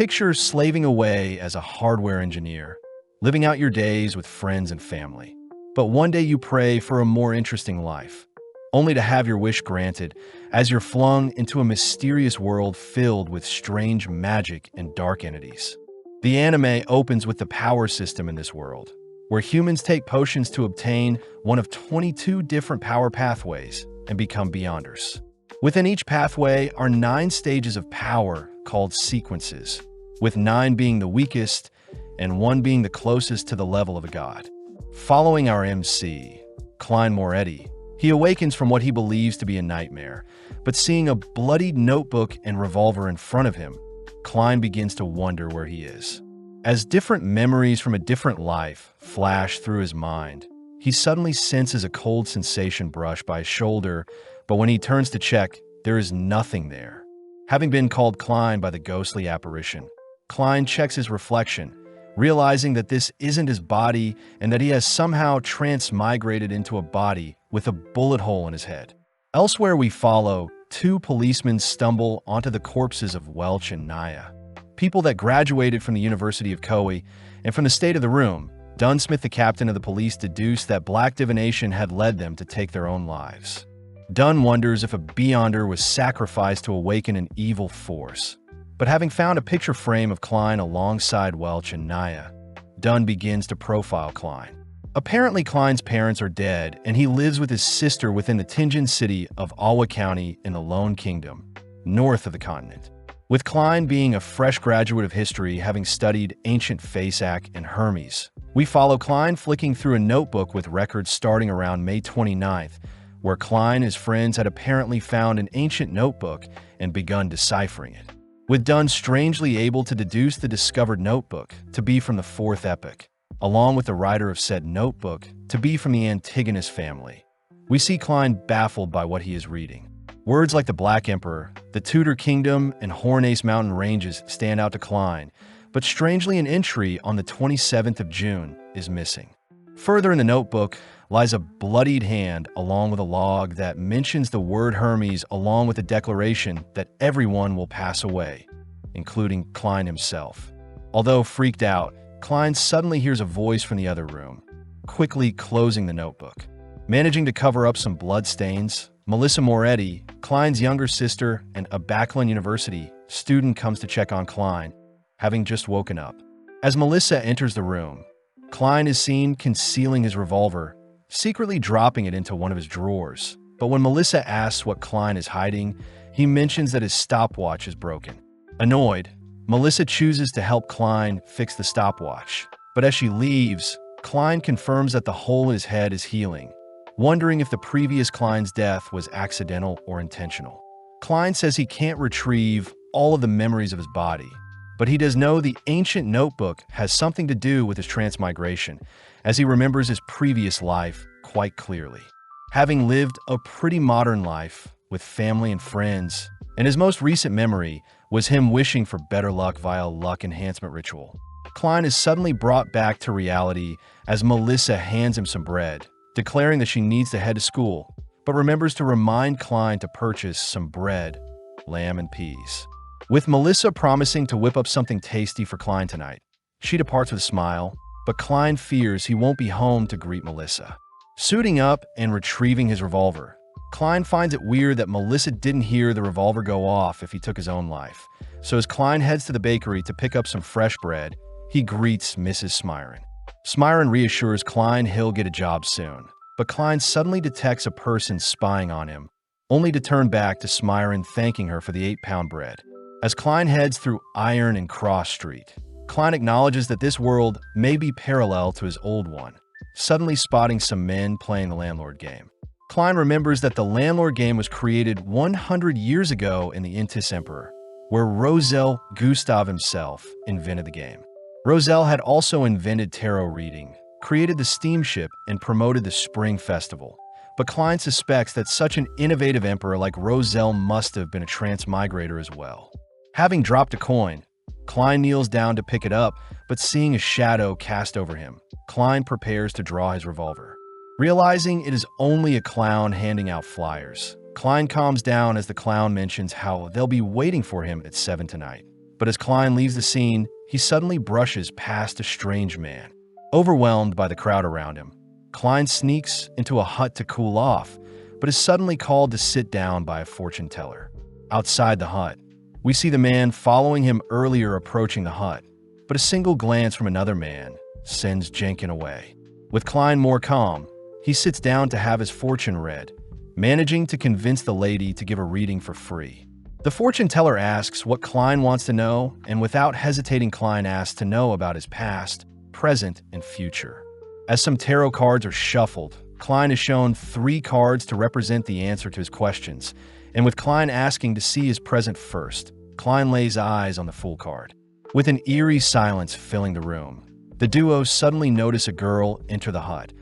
Picture slaving away as a hardware engineer, living out your days with friends and family. But one day you pray for a more interesting life, only to have your wish granted as you're flung into a mysterious world filled with strange magic and dark entities. The anime opens with the power system in this world, where humans take potions to obtain one of 22 different power pathways and become Beyonders. Within each pathway are 9 stages of power called sequences, with 9 being the weakest and 1 being the closest to the level of a god. Following our MC, Klein Moretti, he awakens from what he believes to be a nightmare, but seeing a bloodied notebook and revolver in front of him, Klein begins to wonder where he is. As different memories from a different life flash through his mind, he suddenly senses a cold sensation brush by his shoulder, but when he turns to check, there is nothing there. Having been called Klein by the ghostly apparition, Klein checks his reflection, realizing that this isn't his body and that he has somehow transmigrated into a body with a bullet hole in his head. Elsewhere we follow 2 policemen stumble onto the corpses of Welch and Naya, people that graduated from the University of Koei, and from the state of the room, Dunsmith, the captain of the police, deduced that black divination had led them to take their own lives. Dunn wonders if a Beyonder was sacrificed to awaken an evil force. But having found a picture frame of Klein alongside Welch and Naya, Dunn begins to profile Klein. Apparently, Klein's parents are dead, and he lives with his sister within the Tianjin city of Awa County in the Lone Kingdom, north of the continent. With Klein being a fresh graduate of history, having studied ancient Fasak and Hermes, we follow Klein flicking through a notebook with records starting around May 29th, where Klein and his friends had apparently found an ancient notebook and begun deciphering it, with Dunn strangely able to deduce the discovered notebook to be from the 4th epoch, along with the writer of said notebook to be from the Antigonus family. We see Klein baffled by what he is reading. Words like the Black Emperor, the Tudor Kingdom, and Hornace Mountain Ranges stand out to Klein, but strangely an entry on the 27th of June is missing. Further in the notebook lies a bloodied hand along with a log that mentions the word Hermes along with a declaration that everyone will pass away, including Klein himself. Although freaked out, Klein suddenly hears a voice from the other room, quickly closing the notebook. Managing to cover up some blood stains, Melissa Moretti, Klein's younger sister and a Backlund University student, comes to check on Klein, having just woken up. As Melissa enters the room, Klein is seen concealing his revolver, secretly dropping it into one of his drawers. But when Melissa asks what Klein is hiding, he mentions that his stopwatch is broken. Annoyed, Melissa chooses to help Klein fix the stopwatch, but as she leaves, Klein confirms that the hole in his head is healing, wondering if the previous Klein's death was accidental or intentional. Klein says he can't retrieve all of the memories of his body, but he does know the ancient notebook has something to do with his transmigration, as he remembers his previous life quite clearly. Having lived a pretty modern life with family and friends, and his most recent memory was him wishing for better luck via a luck enhancement ritual, Klein is suddenly brought back to reality as Melissa hands him some bread, declaring that she needs to head to school, but remembers to remind Klein to purchase some bread, lamb, and peas. With Melissa promising to whip up something tasty for Klein tonight, she departs with a smile, but Klein fears he won't be home to greet Melissa. Suiting up and retrieving his revolver, Klein finds it weird that Melissa didn't hear the revolver go off if he took his own life. So as Klein heads to the bakery to pick up some fresh bread, he greets Mrs. Smyron. Smyron reassures Klein he'll get a job soon, but Klein suddenly detects a person spying on him, only to turn back to Smyron thanking her for the 8-pound bread. As Klein heads through Iron and Cross Street, Klein acknowledges that this world may be parallel to his old one, suddenly spotting some men playing the landlord game. Klein remembers that the landlord game was created 100 years ago in the Intis Emperor, where Rosel Gustav himself invented the game. Rosel had also invented tarot reading, created the steamship, and promoted the Spring Festival. But Klein suspects that such an innovative emperor like Rosel must have been a transmigrator as well. Having dropped a coin, Klein kneels down to pick it up, but seeing a shadow cast over him, Klein prepares to draw his revolver. Realizing it is only a clown handing out flyers, Klein calms down as the clown mentions how they'll be waiting for him at 7 tonight. But as Klein leaves the scene, he suddenly brushes past a strange man. Overwhelmed by the crowd around him, Klein sneaks into a hut to cool off, but is suddenly called to sit down by a fortune teller. Outside the hut, we see the man following him earlier approaching the hut, but a single glance from another man sends Jenkin away. With Klein more calm, he sits down to have his fortune read, managing to convince the lady to give a reading for free. The fortune teller asks what Klein wants to know, and without hesitating, Klein asks to know about his past, present, and future. As some tarot cards are shuffled, Klein is shown 3 cards to represent the answer to his questions, and with Klein asking to see his present first, Klein lays eyes on the Fool card. With an eerie silence filling the room, the duo suddenly notice a girl enter the hut,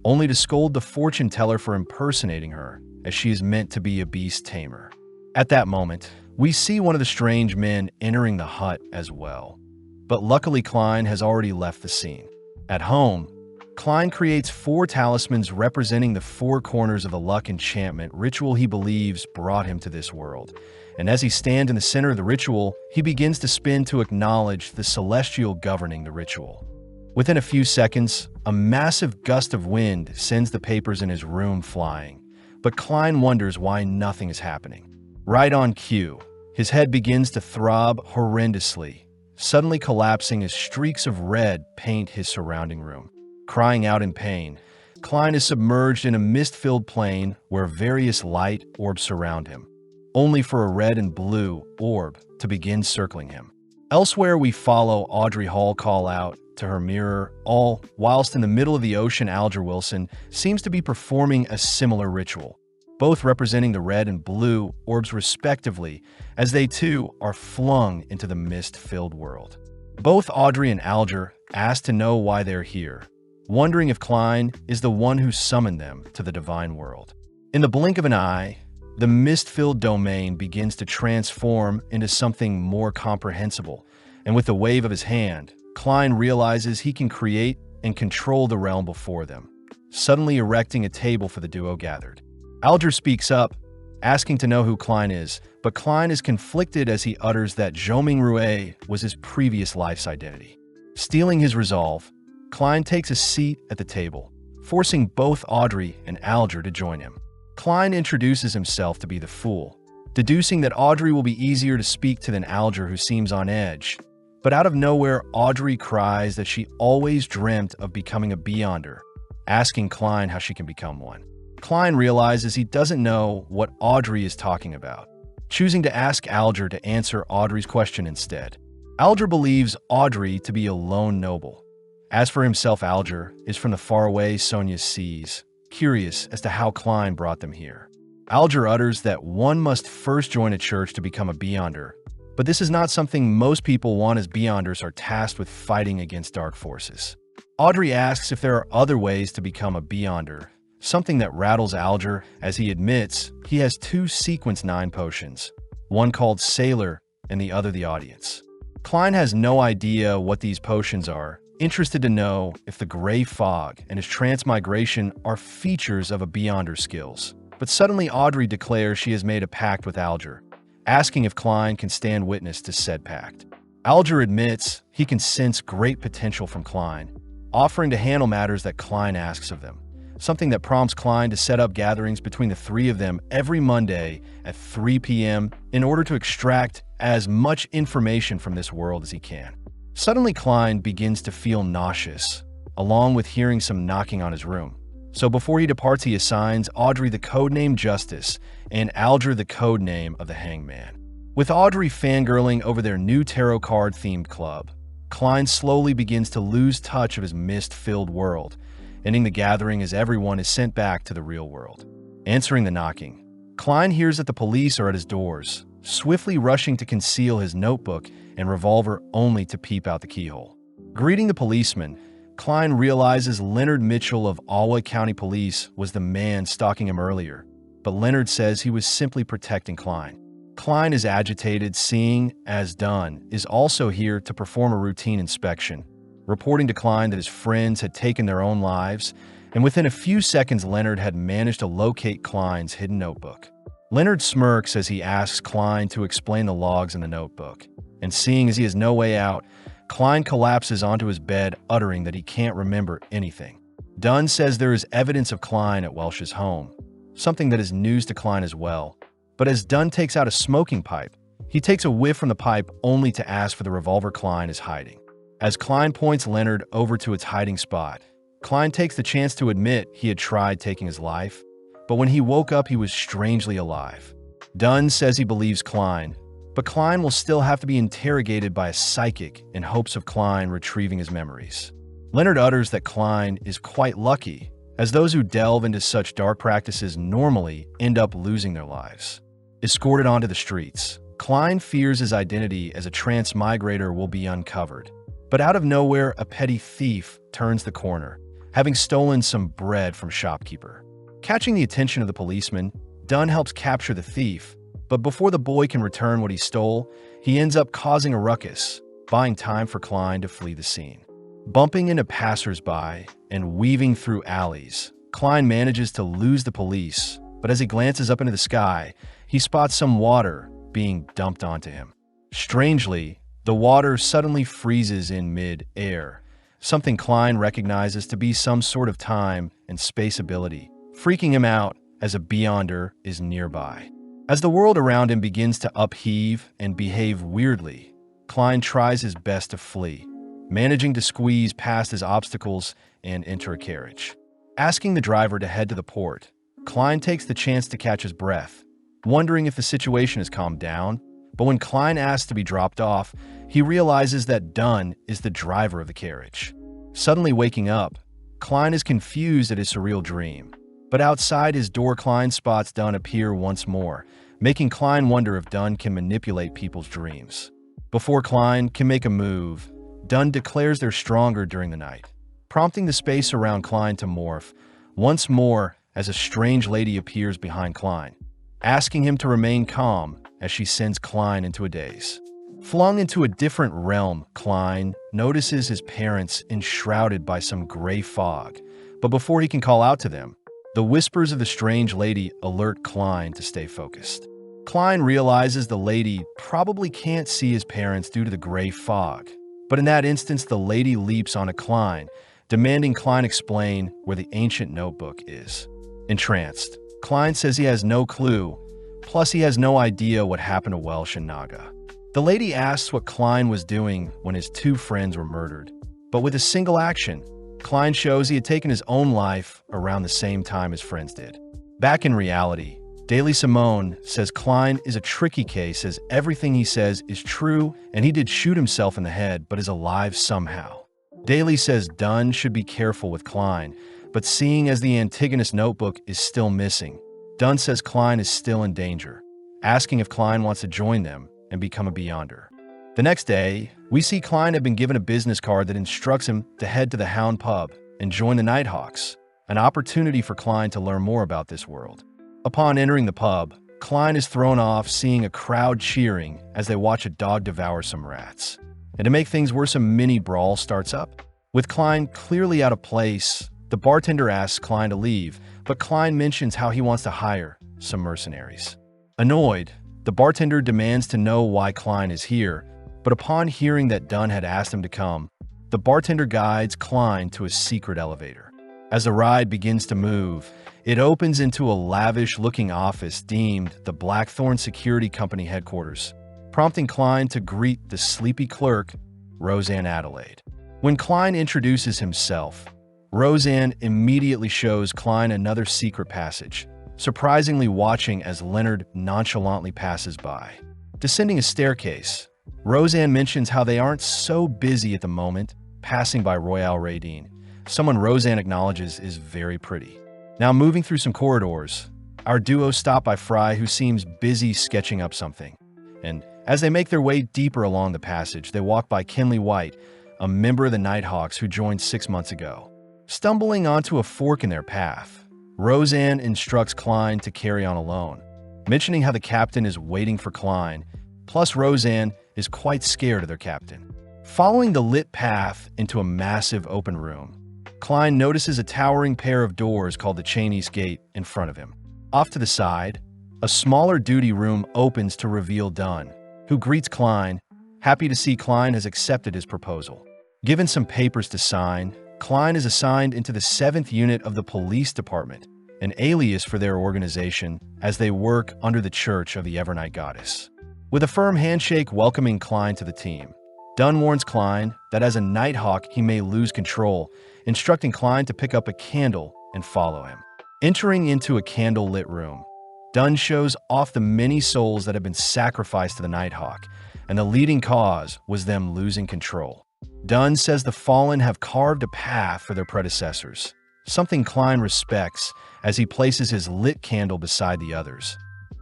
only to scold the fortune teller for impersonating her, as she is meant to be a beast tamer. At that moment, we see one of the strange men entering the hut as well. But luckily, Klein has already left the scene. At home, Klein creates 4 talismans representing the 4 corners of the luck enchantment ritual he believes brought him to this world. And as he stands in the center of the ritual, he begins to spin to acknowledge the celestial governing the ritual. Within a few seconds, a massive gust of wind sends the papers in his room flying, but Klein wonders why nothing is happening. Right on cue, his head begins to throb horrendously, suddenly collapsing as streaks of red paint his surrounding room. Crying out in pain, Klein is submerged in a mist-filled plain where various light orbs surround him, only for a red and blue orb to begin circling him. Elsewhere, we follow Audrey Hall call out to her mirror, all whilst in the middle of the ocean. Alger Wilson seems to be performing a similar ritual, both representing the red and blue orbs respectively, as they too are flung into the mist-filled world. Both Audrey and Alger ask to know why they're here, wondering if Klein is the one who summoned them to the divine world. In the blink of an eye, the mist-filled domain begins to transform into something more comprehensible, and with a wave of his hand, Klein realizes he can create and control the realm before them, suddenly erecting a table for the duo gathered. Alger speaks up, asking to know who Klein is, but Klein is conflicted as he utters that Zhoming Rue was his previous life's identity. Stealing his resolve, Klein takes a seat at the table, forcing both Audrey and Alger to join him. Klein introduces himself to be the Fool, deducing that Audrey will be easier to speak to than Alger, who seems on edge. But out of nowhere, Audrey cries that she always dreamt of becoming a Beyonder, asking Klein how she can become one. Klein realizes he doesn't know what Audrey is talking about, choosing to ask Alger to answer Audrey's question instead. Alger believes Audrey to be a lone noble. As for himself, Alger is from the faraway Sonia seas, curious as to how Klein brought them here. Alger utters that one must first join a church to become a Beyonder, but this is not something most people want, as Beyonders are tasked with fighting against dark forces. Audrey asks if there are other ways to become a Beyonder, something that rattles Alger as he admits he has 2 Sequence 9 potions, one called Sailor and the other the Audience. Klein has no idea what these potions are, interested to know if the Gray Fog and his transmigration are features of a Beyonder's skills. But suddenly Audrey declares she has made a pact with Alger, asking if Klein can stand witness to said pact. Alger admits he can sense great potential from Klein, offering to handle matters that Klein asks of them, something that prompts Klein to set up gatherings between the 3 of them every Monday at 3 p.m. in order to extract as much information from this world as he can. Suddenly, Klein begins to feel nauseous, along with hearing some knocking on his room. So before he departs, he assigns Audrey the codename Justice and Alger the codename of the Hangman. With Audrey fangirling over their new tarot card-themed club, Klein slowly begins to lose touch of his mist-filled world, ending the gathering as everyone is sent back to the real world. Answering the knocking, Klein hears that the police are at his doors, swiftly rushing to conceal his notebook and revolver only to peep out the keyhole. Greeting the policeman, Klein realizes Leonard Mitchell of Alwa County Police was the man stalking him earlier, but Leonard says he was simply protecting Klein. Klein is agitated, seeing, as Dunn is also here to perform a routine inspection, reporting to Klein that his friends had taken their own lives, and within a few seconds Leonard had managed to locate Klein's hidden notebook. Leonard smirks as he asks Klein to explain the logs in the notebook, and seeing as he has no way out, Klein collapses onto his bed, uttering that he can't remember anything. Dunn says there is evidence of Klein at Welsh's home, something that is news to Klein as well. But as Dunn takes out a smoking pipe, he takes a whiff from the pipe only to ask for the revolver Klein is hiding. As Klein points Leonard over to its hiding spot, Klein takes the chance to admit he had tried taking his life, but when he woke up, he was strangely alive. Dunn says he believes Klein, but Klein will still have to be interrogated by a psychic in hopes of Klein retrieving his memories. Leonard utters that Klein is quite lucky, as those who delve into such dark practices normally end up losing their lives. Escorted onto the streets, Klein fears his identity as a transmigrator will be uncovered. But out of nowhere, a petty thief turns the corner, having stolen some bread from a shopkeeper. Catching the attention of the policeman, Dunn helps capture the thief, but before the boy can return what he stole, he ends up causing a ruckus, buying time for Klein to flee the scene. Bumping into passersby and weaving through alleys, Klein manages to lose the police, but as he glances up into the sky, he spots some water being dumped onto him. Strangely, the water suddenly freezes in mid-air, something Klein recognizes to be some sort of time and space ability, freaking him out as a Beyonder is nearby. As the world around him begins to upheave and behave weirdly, Klein tries his best to flee, managing to squeeze past his obstacles and enter a carriage. Asking the driver to head to the port, Klein takes the chance to catch his breath, wondering if the situation has calmed down, but when Klein asks to be dropped off, he realizes that Dunn is the driver of the carriage. Suddenly waking up, Klein is confused at his surreal dream, but outside his door, Klein spots Dunn appear once more, making Klein wonder if Dunn can manipulate people's dreams. Before Klein can make a move, Dunn declares they're stronger during the night, prompting the space around Klein to morph once more as a strange lady appears behind Klein, asking him to remain calm as she sends Klein into a daze. Flung into a different realm, Klein notices his parents enshrouded by some gray fog, but before he can call out to them, the whispers of the strange lady alert Klein to stay focused. Klein realizes the lady probably can't see his parents due to the gray fog, but in that instance, the lady leaps onto Klein, demanding Klein explain where the ancient notebook is. Entranced, Klein says he has no clue, plus he has no idea what happened to Welsh and Naga. The lady asks what Klein was doing when his two friends were murdered, but with a single action, Klein shows he had taken his own life around the same time his friends did. Back in reality, Daily Simone says Klein is a tricky case as everything he says is true and he did shoot himself in the head but is alive somehow. Daly says Dunn should be careful with Klein, but seeing as the Antigonus notebook is still missing, Dunn says Klein is still in danger, asking if Klein wants to join them and become a Beyonder. The next day, we see Klein had been given a business card that instructs him to head to the Hound Pub and join the Nighthawks, an opportunity for Klein to learn more about this world. Upon entering the pub, Klein is thrown off seeing a crowd cheering as they watch a dog devour some rats. And to make things worse, a mini brawl starts up. With Klein clearly out of place, the bartender asks Klein to leave, but Klein mentions how he wants to hire some mercenaries. Annoyed, the bartender demands to know why Klein is here, but upon hearing that Dunn had asked him to come, the bartender guides Klein to a secret elevator. As the ride begins to move, it opens into a lavish-looking office deemed the Blackthorn Security Company headquarters, prompting Klein to greet the sleepy clerk, Roseanne Adelaide. When Klein introduces himself, Roseanne immediately shows Klein another secret passage, surprisingly watching as Leonard nonchalantly passes by. Descending a staircase, Roseanne mentions how they aren't so busy at the moment, passing by Royale Radine, someone Roseanne acknowledges is very pretty. Now moving through some corridors, our duo stop by Fry, who seems busy sketching up something. And as they make their way deeper along the passage, they walk by Kenley White, a member of the Nighthawks who joined 6 months ago. Stumbling onto a fork in their path, Roseanne instructs Klein to carry on alone, mentioning how the captain is waiting for Klein, plus Roseanne is quite scared of their captain. Following the lit path into a massive open room, Klein notices a towering pair of doors called the Chinese Gate in front of him. Off to the side, a smaller duty room opens to reveal Dunn, who greets Klein, Happy to see Klein has accepted his proposal. Given some papers to sign, Klein is assigned into the 7th unit of the police department, an alias for their organization, as they work under the Church of the Evernight Goddess. With a firm handshake welcoming Klein to the team, Dunn warns Klein that as a Nighthawk he may lose control, instructing Klein to pick up a candle and follow him. Entering into a candle-lit room, Dunn shows off the many souls that have been sacrificed to the Nighthawk, and the leading cause was them losing control. Dunn says the Fallen have carved a path for their predecessors, something Klein respects as he places his lit candle beside the others,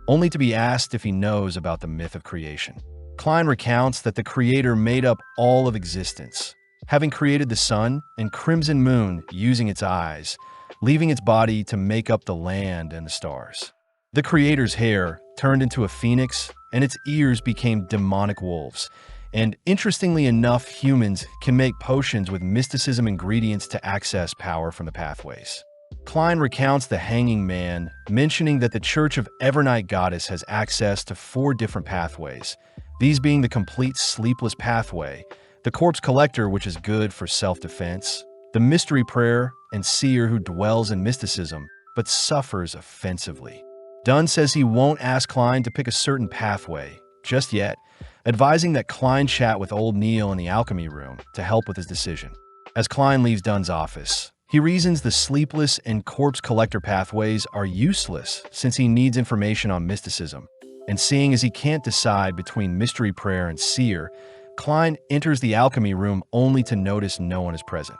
only to be asked if he knows about the myth of creation. Klein recounts that the Creator made up all of existence, having created the sun and crimson moon using its eyes, leaving its body to make up the land and the stars. The Creator's hair turned into a phoenix, and its ears became demonic wolves. And interestingly enough, humans can make potions with mysticism ingredients to access power from the pathways. Klein recounts the Hanging Man, mentioning that the Church of Evernight Goddess has access to 4 different pathways, these being the complete sleepless pathway, the Corpse Collector, which is good for self-defense, the Mystery Prayer, and Seer, who dwells in mysticism, but suffers offensively. Dunn says he won't ask Klein to pick a certain pathway just yet, advising that Klein chat with Old Neil in the alchemy room to help with his decision. As Klein leaves Dunn's office, he reasons the Sleepless and Corpse Collector pathways are useless since he needs information on mysticism, and seeing as he can't decide between Mystery Prayer and Seer, Klein enters the alchemy room only to notice no one is present.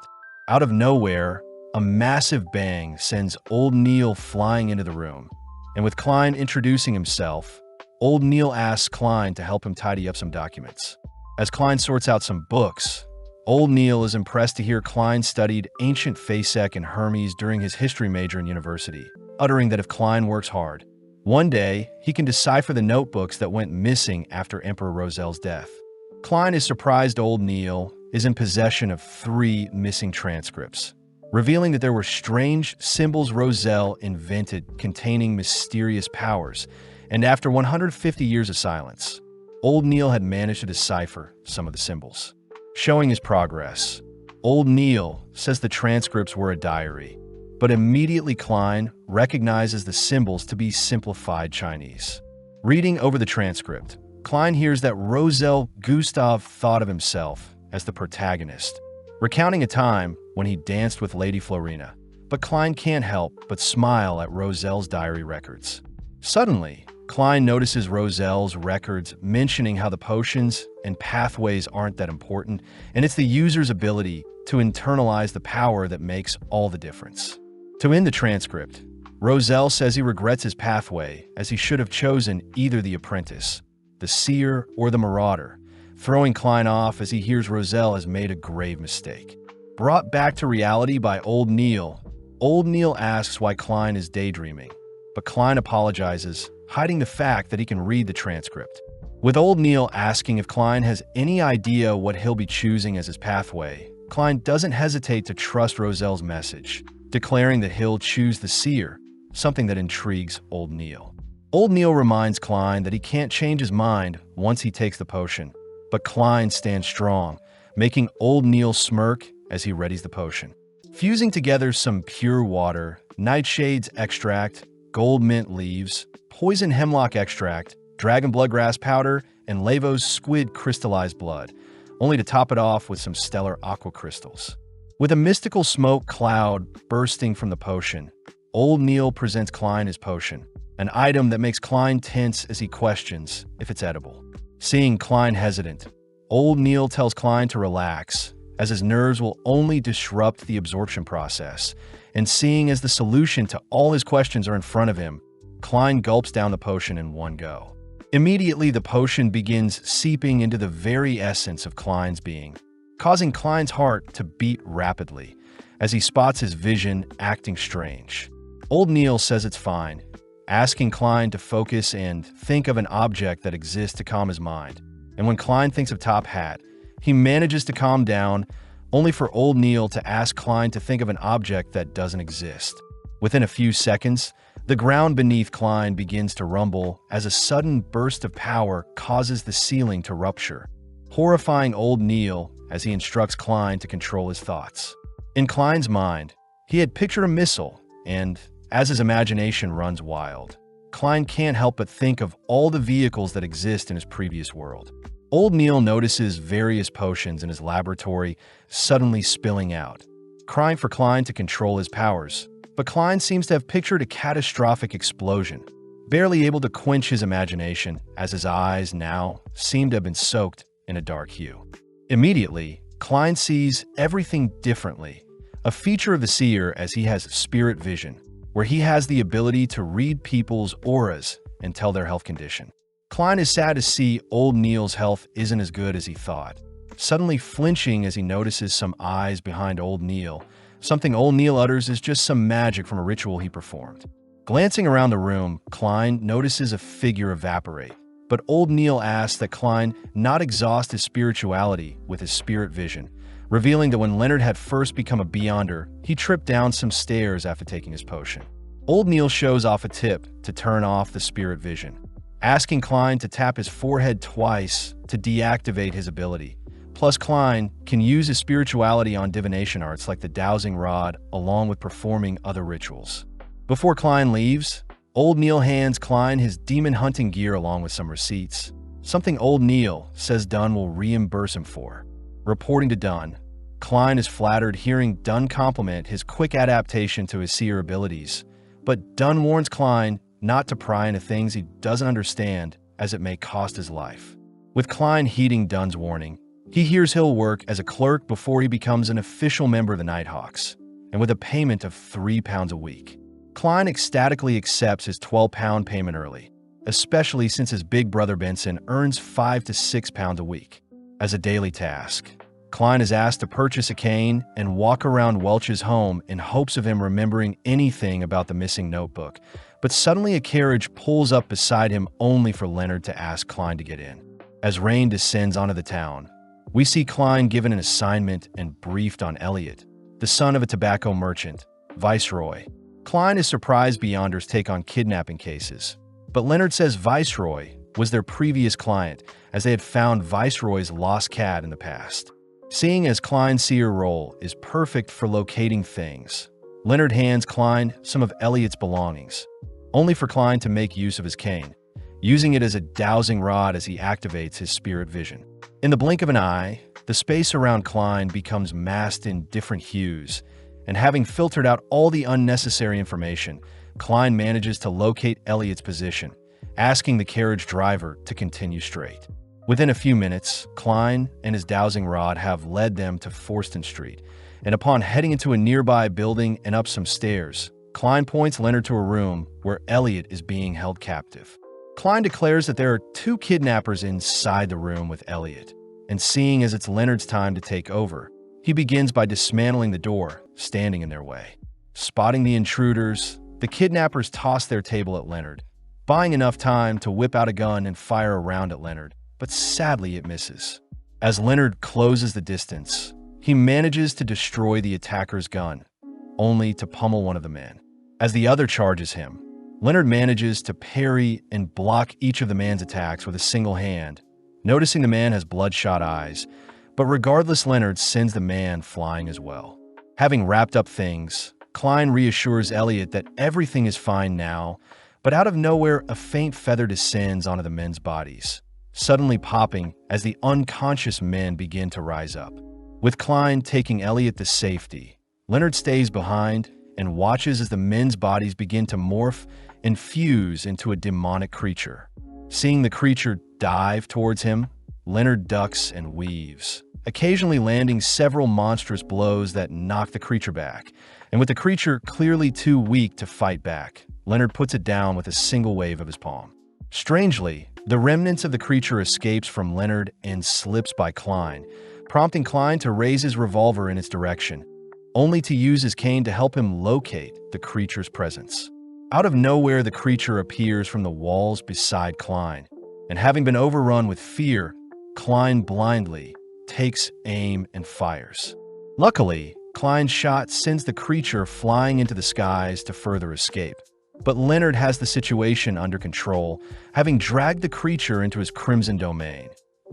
Out of nowhere, a massive bang sends Old Neil flying into the room, and with Klein introducing himself, Old Neil asks Klein to help him tidy up some documents. As Klein sorts out some books, Old Neil is impressed to hear Klein studied ancient Fasek and Hermes during his history major in university, uttering that if Klein works hard, one day he can decipher the notebooks that went missing after Emperor Rosel's death. Klein is surprised Old Neil is in possession of 3 missing transcripts, revealing that there were strange symbols Rosel invented containing mysterious powers, and after 150 years of silence, Old Neil had managed to decipher some of the symbols. Showing his progress, Old Neil says the transcripts were a diary, but immediately Klein recognizes the symbols to be simplified Chinese. Reading over the transcript, Klein hears that Rosel Gustav thought of himself as the protagonist, recounting a time when he danced with Lady Florina, but Klein can't help but smile at Rosel's diary records. Suddenly, Klein notices Rosel's records mentioning how the potions and pathways aren't that important, and it's the user's ability to internalize the power that makes all the difference. To end the transcript, Rosel says he regrets his pathway as he should have chosen either the apprentice, the seer, or the marauder, throwing Klein off as he hears Rosel has made a grave mistake. Brought back to reality by Old Neil asks why Klein is daydreaming, but Klein apologizes, hiding the fact that he can read the transcript. With Old Neil asking if Klein has any idea what he'll be choosing as his pathway, Klein doesn't hesitate to trust Rosel's message, declaring that he'll choose the seer, something that intrigues Old Neil. Old Neil reminds Klein that he can't change his mind once he takes the potion, but Klein stands strong, making Old Neil smirk as he readies the potion. Fusing together some pure water, nightshade's extract, gold mint leaves, poison hemlock extract, dragon bloodgrass powder, and Lavo's squid crystallized blood, only to top it off with some stellar aqua crystals. With a mystical smoke cloud bursting from the potion, Old Neil presents Klein his potion, an item that makes Klein tense as he questions if it's edible. Seeing Klein hesitant, Old Neil tells Klein to relax, as his nerves will only disrupt the absorption process, and seeing as the solution to all his questions are in front of him, Klein gulps down the potion in one go. Immediately, the potion begins seeping into the very essence of Klein's being, causing Klein's heart to beat rapidly as he spots his vision acting strange. Old Neil says it's fine, asking Klein to focus and think of an object that exists to calm his mind. And when Klein thinks of Top Hat, he manages to calm down, only for Old Neil to ask Klein to think of an object that doesn't exist. Within a few seconds, the ground beneath Klein begins to rumble as a sudden burst of power causes the ceiling to rupture. horrifying old Neil as he instructs Klein to control his thoughts. In Klein's mind, he had pictured a missile, and as his imagination runs wild, Klein can't help but think of all the vehicles that exist in his previous world. Old Neil notices various potions in his laboratory suddenly spilling out, crying for Klein to control his powers, but Klein seems to have pictured a catastrophic explosion, barely able to quench his imagination as his eyes now seem to have been soaked in a dark hue. Immediately, Klein sees everything differently, a feature of the seer as he has spirit vision, where he has the ability to read people's auras and tell their health condition. Klein is sad to see old Neil's health isn't as good as he thought, suddenly flinching as he notices some eyes behind old Neil. Something old Neil utters is just some magic from a ritual he performed. Glancing around the room, Klein notices a figure evaporate, but old Neil asks that Klein not exhaust his spirituality with his spirit vision, revealing that when Leonard had first become a Beyonder, he tripped down some stairs after taking his potion. Old Neil shows off a tip to turn off the spirit vision, asking Klein to tap his forehead twice to deactivate his ability. Plus, Klein can use his spirituality on divination arts like the dowsing rod along with performing other rituals. Before Klein leaves, old Neil hands Klein his demon hunting gear along with some receipts, something old Neil says Dunn will reimburse him for. Reporting to Dunn, Klein is flattered hearing Dunn compliment his quick adaptation to his seer abilities, but Dunn warns Klein not to pry into things he doesn't understand as it may cost his life. With Klein heeding Dunn's warning, he hears he'll work as a clerk before he becomes an official member of the Nighthawks, and with a payment of £3 a week. Klein ecstatically accepts his £12 payment early, especially since his big brother Benson earns £5 to £6 a week. As a daily task, Klein is asked to purchase a cane and walk around Welch's home in hopes of him remembering anything about the missing notebook, but suddenly a carriage pulls up beside him only for Leonard to ask Klein to get in. As rain descends onto the town, we see Klein given an assignment and briefed on Elliot, the son of a tobacco merchant, Viceroy. Klein is surprised Beyonders take on kidnapping cases, but Leonard says Viceroy was their previous client as they had found Viceroy's lost cat in the past. Seeing as Klein's seer role is perfect for locating things, Leonard hands Klein some of Elliot's belongings, only for Klein to make use of his cane, using it as a dowsing rod as he activates his spirit vision. In the blink of an eye, the space around Klein becomes masked in different hues, and having filtered out all the unnecessary information, Klein manages to locate Elliot's position, asking the carriage driver to continue straight. Within a few minutes, Klein and his dowsing rod have led them to Forston Street, and upon heading into a nearby building and up some stairs, Klein points Leonard to a room where Elliot is being held captive. Klein declares that there are 2 kidnappers inside the room with Elliot, and seeing as it's Leonard's time to take over, he begins by dismantling the door standing in their way. Spotting the intruders, the kidnappers toss their table at Leonard, buying enough time to whip out a gun and fire a round at Leonard, but sadly it misses. As Leonard closes the distance, he manages to destroy the attacker's gun, only to pummel one of the men. As the other charges him, Leonard manages to parry and block each of the man's attacks with a single hand, noticing the man has bloodshot eyes, but regardless, Leonard sends the man flying as well. Having wrapped up things, Klein reassures Elliot that everything is fine now, but out of nowhere a faint feather descends onto the men's bodies, suddenly popping as the unconscious men begin to rise up. With Klein taking Elliot to safety, Leonard stays behind and watches as the men's bodies begin to morph and fuse into a demonic creature. Seeing the creature dive towards him, Leonard ducks and weaves, occasionally landing several monstrous blows that knock the creature back, and with the creature clearly too weak to fight back, Leonard puts it down with a single wave of his palm. Strangely, the remnants of the creature escapes from Leonard and slips by Klein, prompting Klein to raise his revolver in its direction, only to use his cane to help him locate the creature's presence. Out of nowhere, the creature appears from the walls beside Klein, and having been overrun with fear, Klein blindly takes aim and fires. Luckily, Klein's shot sends the creature flying into the skies to further escape. But Leonard has the situation under control, having dragged the creature into his crimson domain.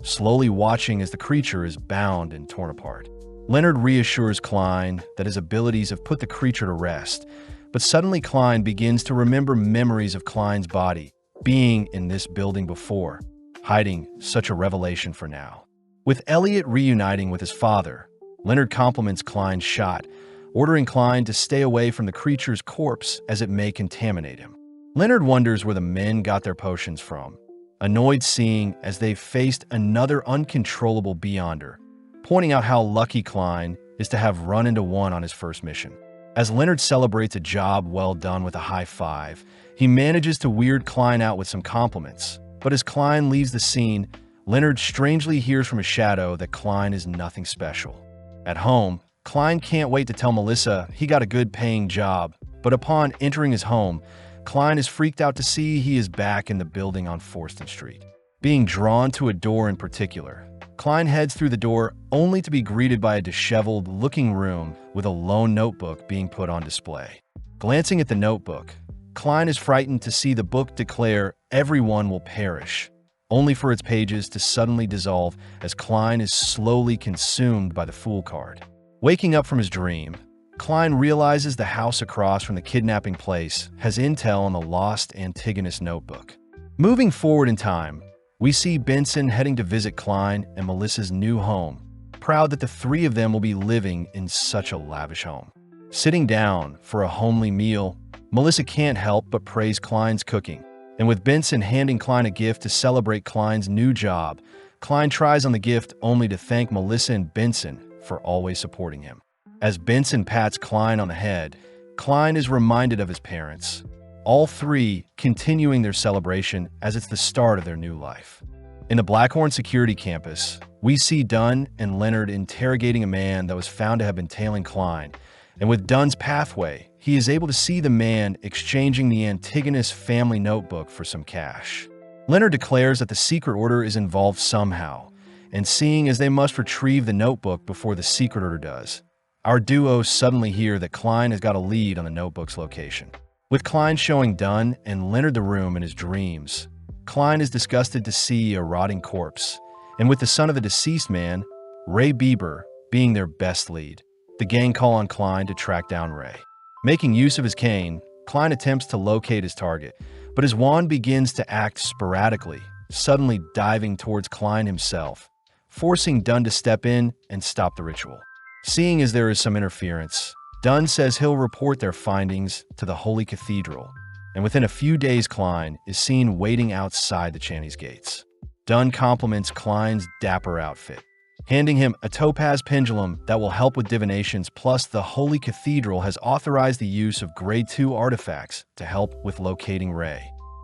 slowly watching as the creature is bound and torn apart. Leonard reassures Klein that his abilities have put the creature to rest, but suddenly Klein begins to remember memories of Klein's body being in this building before, hiding such a revelation for now. With Elliot reuniting with his father, Leonard compliments Klein's shot, ordering Klein to stay away from the creature's corpse as it may contaminate him. Leonard wonders where the men got their potions from, annoyed seeing as they faced another uncontrollable Beyonder, pointing out how lucky Klein is to have run into one on his first mission. As Leonard celebrates a job well done with a high five, he manages to weird Klein out with some compliments. But as Klein leaves the scene, Leonard strangely hears from a shadow that Klein is nothing special. At home, Klein can't wait to tell Melissa he got a good-paying job, but upon entering his home, Klein is freaked out to see he is back in the building on Forston Street. Being drawn to a door in particular, Klein heads through the door only to be greeted by a disheveled-looking room with a lone notebook being put on display. Glancing at the notebook, Klein is frightened to see the book declare everyone will perish, only for its pages to suddenly dissolve as Klein is slowly consumed by the Fool card. Waking up from his dream, Klein realizes the house across from the kidnapping place has intel on the lost Antigonus notebook. Moving forward in time, we see Benson heading to visit Klein and Melissa's new home, proud that the three of them will be living in such a lavish home. Sitting down for a homely meal, Melissa can't help but praise Klein's cooking, and with Benson handing Klein a gift to celebrate Klein's new job, Klein tries on the gift only to thank Melissa and Benson for always supporting him. As Benson pats Klein on the head, Klein is reminded of his parents, all three continuing their celebration as it's the start of their new life. In the Blackhorn security campus, we see Dunn and Leonard interrogating a man that was found to have been tailing Klein, and with Dunn's pathway, he is able to see the man exchanging the Antigonus family notebook for some cash. Leonard declares that the secret order is involved somehow, and seeing as they must retrieve the notebook before the secret order does, our duo suddenly hear that Klein has got a lead on the notebook's location. With Klein showing Dunn and Leonard the room in his dreams, Klein is disgusted to see a rotting corpse, and with the son of the deceased man, Ray Bieber, being their best lead, the gang call on Klein to track down Ray. Making use of his cane, Klein attempts to locate his target, but his wand begins to act sporadically, suddenly diving towards Klein himself, forcing Dunn to step in and stop the ritual. Seeing as there is some interference, Dunn says he'll report their findings to the Holy Cathedral, and within a few days Klein is seen waiting outside the Chinese gates. Dunn compliments Klein's dapper outfit, handing him a topaz pendulum that will help with divinations, plus the Holy Cathedral has authorized the use of Grade 2 artifacts to help with locating Ray.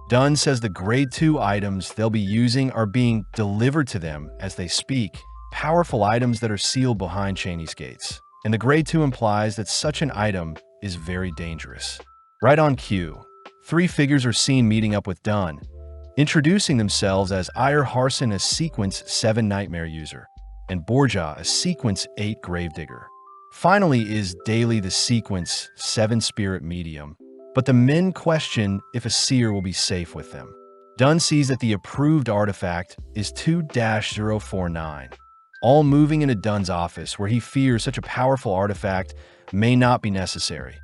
Dunn says the Grade 2 items they'll be using are being delivered to them as they speak, powerful items that are sealed behind Chinese gates. And the Grade 2 implies that such an item is very dangerous. Right on cue, three figures are seen meeting up with Dunn, introducing themselves as Ire Harson, a Sequence 7 Nightmare user, and Borja, a Sequence 8 Gravedigger. Finally is Daly, the Sequence 7 Spirit Medium, but the men question if a seer will be safe with them. Dunn sees that the approved artifact is 2-049, all moving into Dunn's office where he fears such a powerful artifact may not be necessary.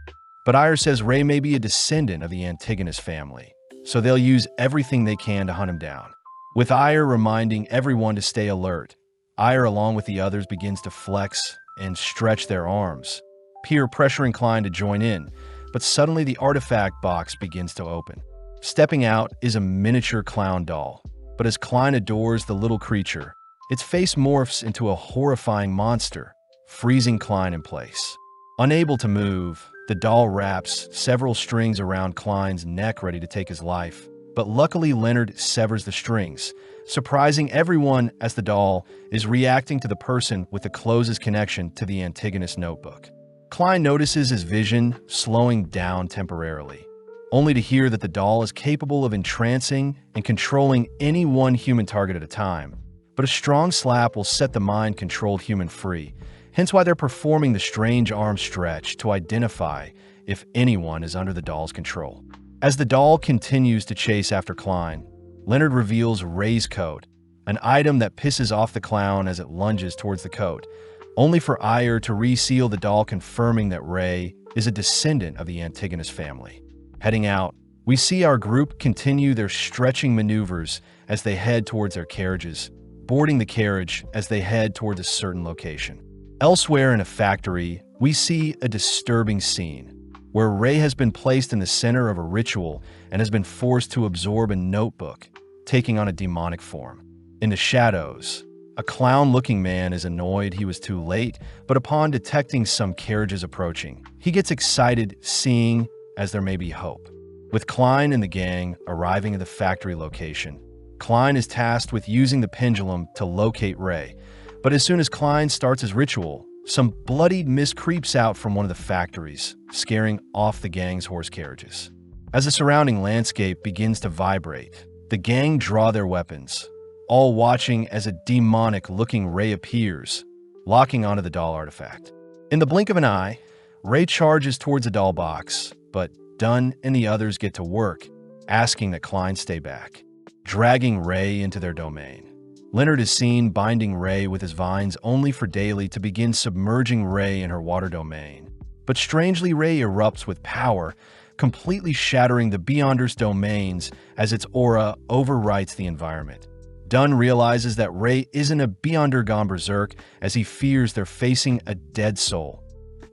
But Ire says Ray may be a descendant of the Antigonus family, so they'll use everything they can to hunt him down. With Ire reminding everyone to stay alert, Ire along with the others begins to flex and stretch their arms, peer pressuring Klein to join in, but suddenly the artifact box begins to open. Stepping out is a miniature clown doll, but as Klein adores the little creature, its face morphs into a horrifying monster, freezing Klein in place. Unable to move, the doll wraps several strings around Klein's neck ready to take his life, but luckily Leonard severs the strings, surprising everyone as the doll is reacting to the person with the closest connection to the Antigonus notebook. Klein notices his vision slowing down temporarily, only to hear that the doll is capable of entrancing and controlling any one human target at a time. But a strong slap will set the mind-controlled human free, hence why they're performing the strange arm stretch to identify if anyone is under the doll's control. As the doll continues to chase after Klein, Leonard reveals Ray's code, an item that pisses off the clown as it lunges towards the coat, only for Ire to reseal the doll, confirming that Ray is a descendant of the Antigonus family. Heading out, we see our group continue their stretching maneuvers as they head towards their carriages, boarding the carriage as they head towards a certain location. Elsewhere in a factory, we see a disturbing scene where Ray has been placed in the center of a ritual and has been forced to absorb a notebook, taking on a demonic form. In the shadows, a clown-looking man is annoyed he was too late, but upon detecting some carriages approaching, he gets excited, seeing as there may be hope. With Klein and the gang arriving at the factory location, Klein is tasked with using the pendulum to locate Ray, but as soon as Klein starts his ritual, some bloodied mist creeps out from one of the factories, scaring off the gang's horse carriages. As the surrounding landscape begins to vibrate, the gang draw their weapons, all watching as a demonic-looking Ray appears, locking onto the doll artifact. In the blink of an eye, Ray charges towards the doll box, but Dunn and the others get to work, asking that Klein stay back, dragging Ray into their domain. Leonard is seen binding Ray with his vines, only for Daly to begin submerging Ray in her water domain. But strangely, Ray erupts with power, completely shattering the Beyonder's domains as its aura overwrites the environment. Dunn realizes that Ray isn't a Beyonder gone berserk, as he fears they're facing a dead soul,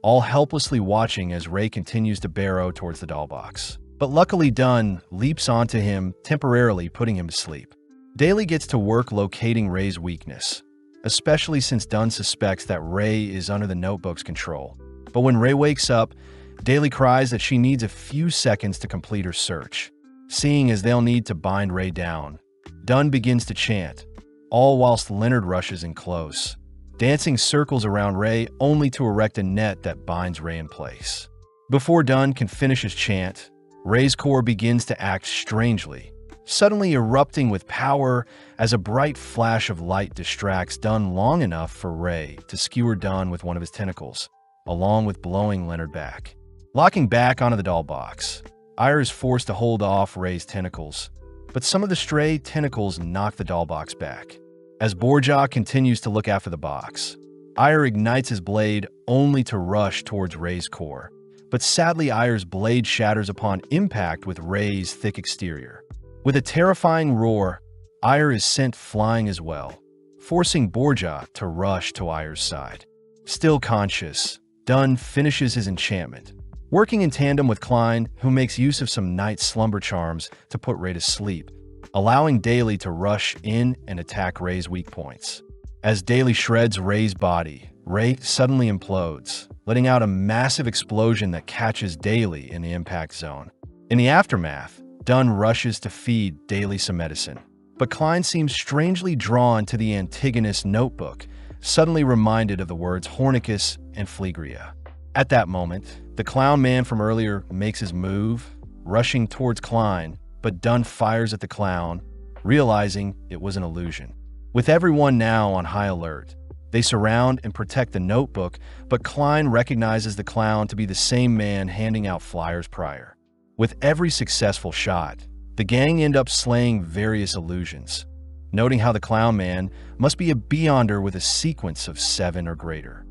all helplessly watching as Ray continues to barrow towards the doll box. But luckily, Dunn leaps onto him, temporarily putting him to sleep. Daly gets to work locating Ray's weakness, especially since Dunn suspects that Ray is under the notebook's control. But when Ray wakes up, Daly cries that she needs a few seconds to complete her search. Seeing as they'll need to bind Ray down, Dunn begins to chant, all whilst Leonard rushes in close, dancing circles around Ray only to erect a net that binds Ray in place. Before Dunn can finish his chant, Ray's core begins to act strangely, suddenly erupting with power as a bright flash of light distracts Dunn long enough for Ray to skewer Dunn with one of his tentacles, along with blowing Leonard back. Locking back onto the doll box, Ire is forced to hold off Ray's tentacles, but some of the stray tentacles knock the doll box back. As Borja continues to look after the box, Ire ignites his blade only to rush towards Ray's core, but sadly Ire's blade shatters upon impact with Ray's thick exterior. With a terrifying roar, Ire is sent flying as well, forcing Borja to rush to Ire's side. Still conscious, Dunn finishes his enchantment, working in tandem with Klein, who makes use of some night slumber charms to put Ray to sleep, allowing Daly to rush in and attack Ray's weak points. As Daly shreds Ray's body, Ray suddenly implodes, letting out a massive explosion that catches Daly in the impact zone. In the aftermath, Dunn rushes to feed Daly some medicine, but Klein seems strangely drawn to the Antigonus notebook, suddenly reminded of the words Hornicus and Phlegria. At that moment, the clown man from earlier makes his move, rushing towards Klein, but Dunn fires at the clown, realizing it was an illusion. With everyone now on high alert, they surround and protect the notebook, but Klein recognizes the clown to be the same man handing out flyers prior. With every successful shot, the gang end up slaying various illusions, noting how the clown man must be a Beyonder with a sequence of 7 or greater.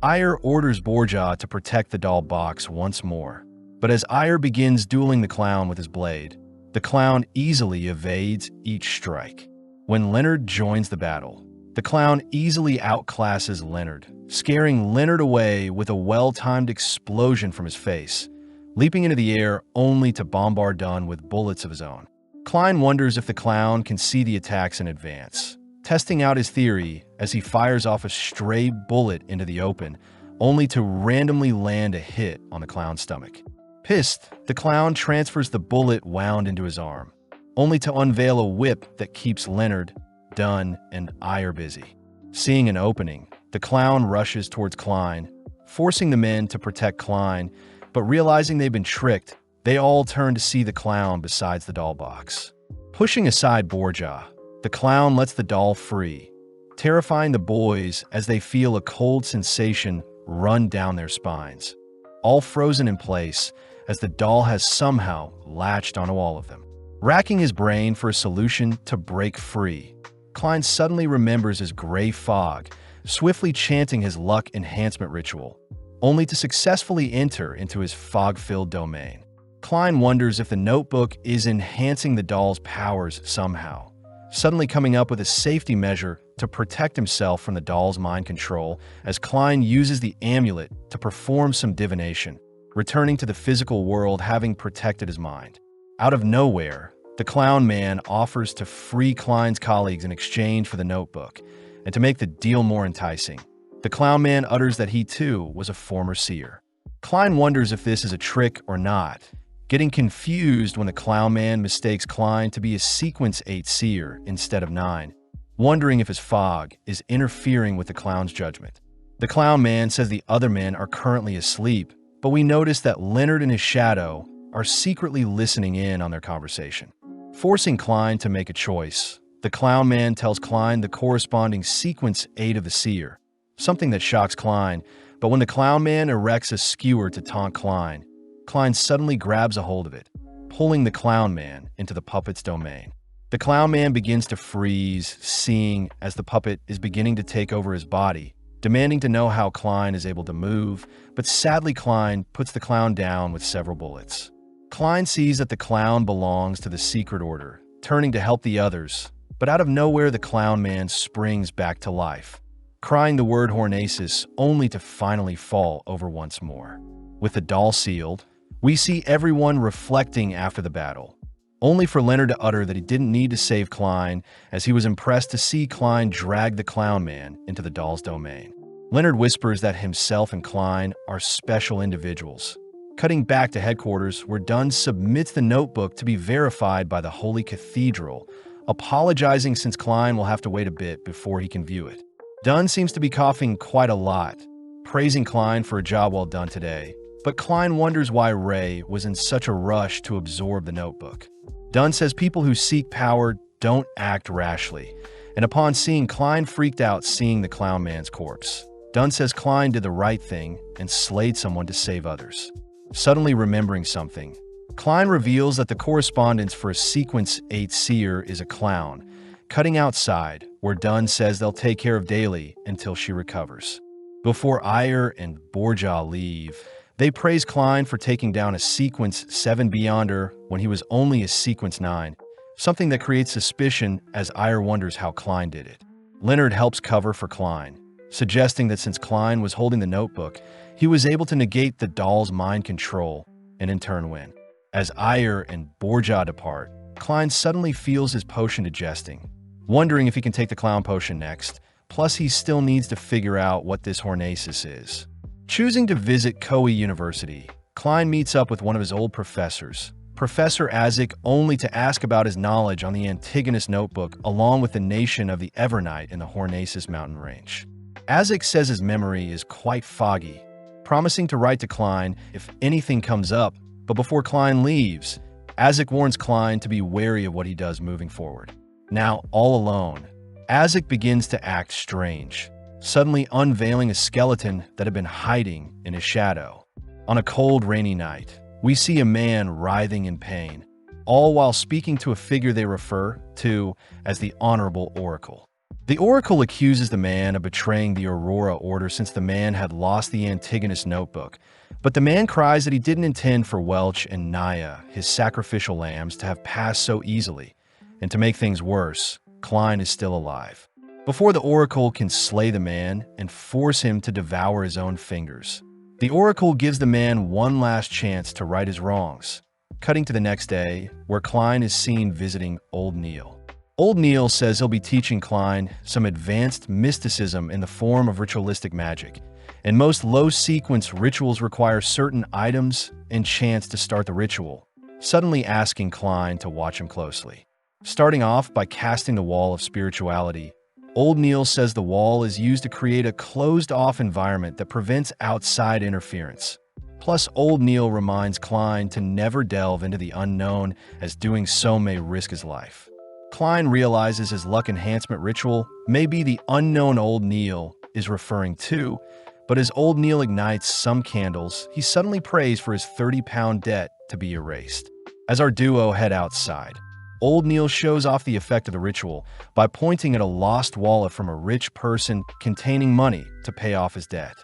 Ire orders Borja to protect the doll box once more, but as Ire begins dueling the clown with his blade, the clown easily evades each strike. When Leonard joins the battle, the clown easily outclasses Leonard, scaring Leonard away with a well-timed explosion from his face, leaping into the air only to bombard Dunn with bullets of his own. Klein wonders if the clown can see the attacks in advance, testing out his theory as he fires off a stray bullet into the open, only to randomly land a hit on the clown's stomach. Pissed, the clown transfers the bullet wound into his arm, only to unveil a whip that keeps Leonard, Dunn, and Ire busy. Seeing an opening, the clown rushes towards Klein, forcing the men to protect Klein, but realizing they've been tricked, they all turn to see the clown besides the doll box. Pushing aside Borja, the clown lets the doll free, terrifying the boys as they feel a cold sensation run down their spines, all frozen in place as the doll has somehow latched onto all of them. Racking his brain for a solution to break free, Klein suddenly remembers his gray fog, swiftly chanting his luck enhancement ritual, only to successfully enter into his fog-filled domain. Klein wonders if the notebook is enhancing the doll's powers somehow, suddenly coming up with a safety measure to protect himself from the doll's mind control as Klein uses the amulet to perform some divination, returning to the physical world having protected his mind. Out of nowhere, the clown man offers to free Klein's colleagues in exchange for the notebook, and to make the deal more enticing, the clown man utters that he too was a former seer. Klein wonders if this is a trick or not, getting confused when the clown man mistakes Klein to be a sequence 8 seer instead of 9, wondering if his fog is interfering with the clown's judgment. The clown man says the other men are currently asleep, but we notice that Leonard and his shadow are secretly listening in on their conversation. Forcing Klein to make a choice, the clown man tells Klein the corresponding sequence 8 of the seer, something that shocks Klein, but when the clown man erects a skewer to taunt Klein, Klein suddenly grabs a hold of it, pulling the clown man into the puppet's domain. The clown man begins to freeze, seeing as the puppet is beginning to take over his body, demanding to know how Klein is able to move, but sadly Klein puts the clown down with several bullets. Klein sees that the clown belongs to the secret order, turning to help the others, but out of nowhere the clown man springs back to life, crying the word Hornaces only to finally fall over once more. With the doll sealed, we see everyone reflecting after the battle, only for Leonard to utter that he didn't need to save Klein, as he was impressed to see Klein drag the clown man into the doll's domain. Leonard whispers that himself and Klein are special individuals. Cutting back to headquarters, where Dunn submits the notebook to be verified by the Holy Cathedral, apologizing since Klein will have to wait a bit before he can view it. Dunn seems to be coughing quite a lot, praising Klein for a job well done today, but Klein wonders why Ray was in such a rush to absorb the notebook. Dunn says people who seek power don't act rashly, and upon seeing Klein freaked out seeing the clown man's corpse, Dunn says Klein did the right thing and slayed someone to save others. Suddenly remembering something, Klein reveals that the correspondence for a sequence 8 seer is a clown, cutting outside, where Dunn says they'll take care of Daly until she recovers. Before Ayer and Borja leave, they praise Klein for taking down a sequence 7 Beyonder when he was only a sequence 9, something that creates suspicion as Ayer wonders how Klein did it. Leonard helps cover for Klein, suggesting that since Klein was holding the notebook, he was able to negate the doll's mind control and in turn win. As Ayer and Borja depart, Klein suddenly feels his potion digesting, wondering if he can take the clown potion next, plus he still needs to figure out what this Hornaces is. Choosing to visit Koei University, Klein meets up with one of his old professors, Professor Azik, only to ask about his knowledge on the Antigonus notebook along with the nation of the Evernight in the Hornaces mountain range. Azik says his memory is quite foggy, promising to write to Klein if anything comes up, but before Klein leaves, Azik warns Klein to be wary of what he does moving forward. Now, all alone, Azik begins to act strange, suddenly unveiling a skeleton that had been hiding in his shadow. On a cold, rainy night, we see a man writhing in pain, all while speaking to a figure they refer to as the Honorable Oracle. The Oracle accuses the man of betraying the Aurora Order since the man had lost the Antigonus notebook, but the man cries that he didn't intend for Welch and Naya, his sacrificial lambs, to have passed so easily, and to make things worse, Klein is still alive. Before the Oracle can slay the man and force him to devour his own fingers, the Oracle gives the man one last chance to right his wrongs, cutting to the next day, where Klein is seen visiting Old Neil. Old Neil says he'll be teaching Klein some advanced mysticism in the form of ritualistic magic, and most low-sequence rituals require certain items and chants to start the ritual, suddenly asking Klein to watch him closely. Starting off by casting the wall of spirituality, Old Neil says the wall is used to create a closed-off environment that prevents outside interference. Plus, Old Neil reminds Klein to never delve into the unknown, as doing so may risk his life. Klein realizes his luck enhancement ritual may be the unknown Old Neil is referring to, but as Old Neil ignites some candles, he suddenly prays for his 30-pound debt to be erased. As our duo head outside, Old Neil shows off the effect of the ritual by pointing at a lost wallet from a rich person containing money to pay off his debt.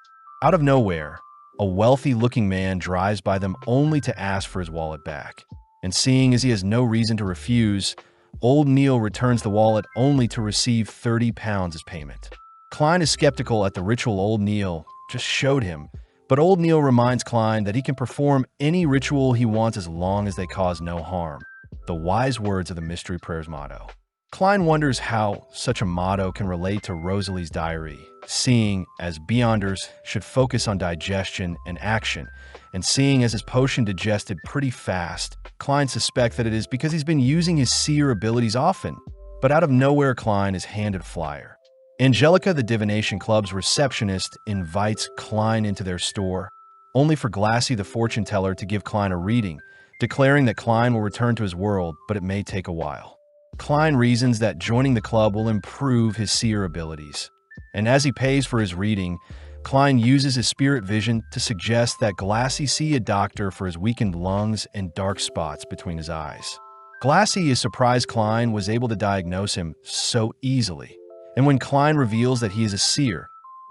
Out of nowhere, a wealthy-looking man drives by them only to ask for his wallet back. And seeing as he has no reason to refuse, Old Neil returns the wallet only to receive 30 pounds as payment. Klein is skeptical at the ritual Old Neil just showed him, but Old Neil reminds Klein that he can perform any ritual he wants as long as they cause no harm. The wise words of the Mystery Prayers motto. Klein wonders how such a motto can relate to Rosalie's diary, seeing as Beyonders should focus on digestion and action, and seeing as his potion digested pretty fast, Klein suspects that it is because he's been using his seer abilities often. But out of nowhere, Klein is handed a flyer. Angelica, the Divination Club's receptionist, invites Klein into their store, only for Glassy, the fortune teller, to give Klein a reading, declaring that Klein will return to his world, but it may take a while. Klein reasons that joining the club will improve his seer abilities. And as he pays for his reading, Klein uses his spirit vision to suggest that Glassy see a doctor for his weakened lungs and dark spots between his eyes. Glassy is surprised Klein was able to diagnose him so easily. And when Klein reveals that he is a seer,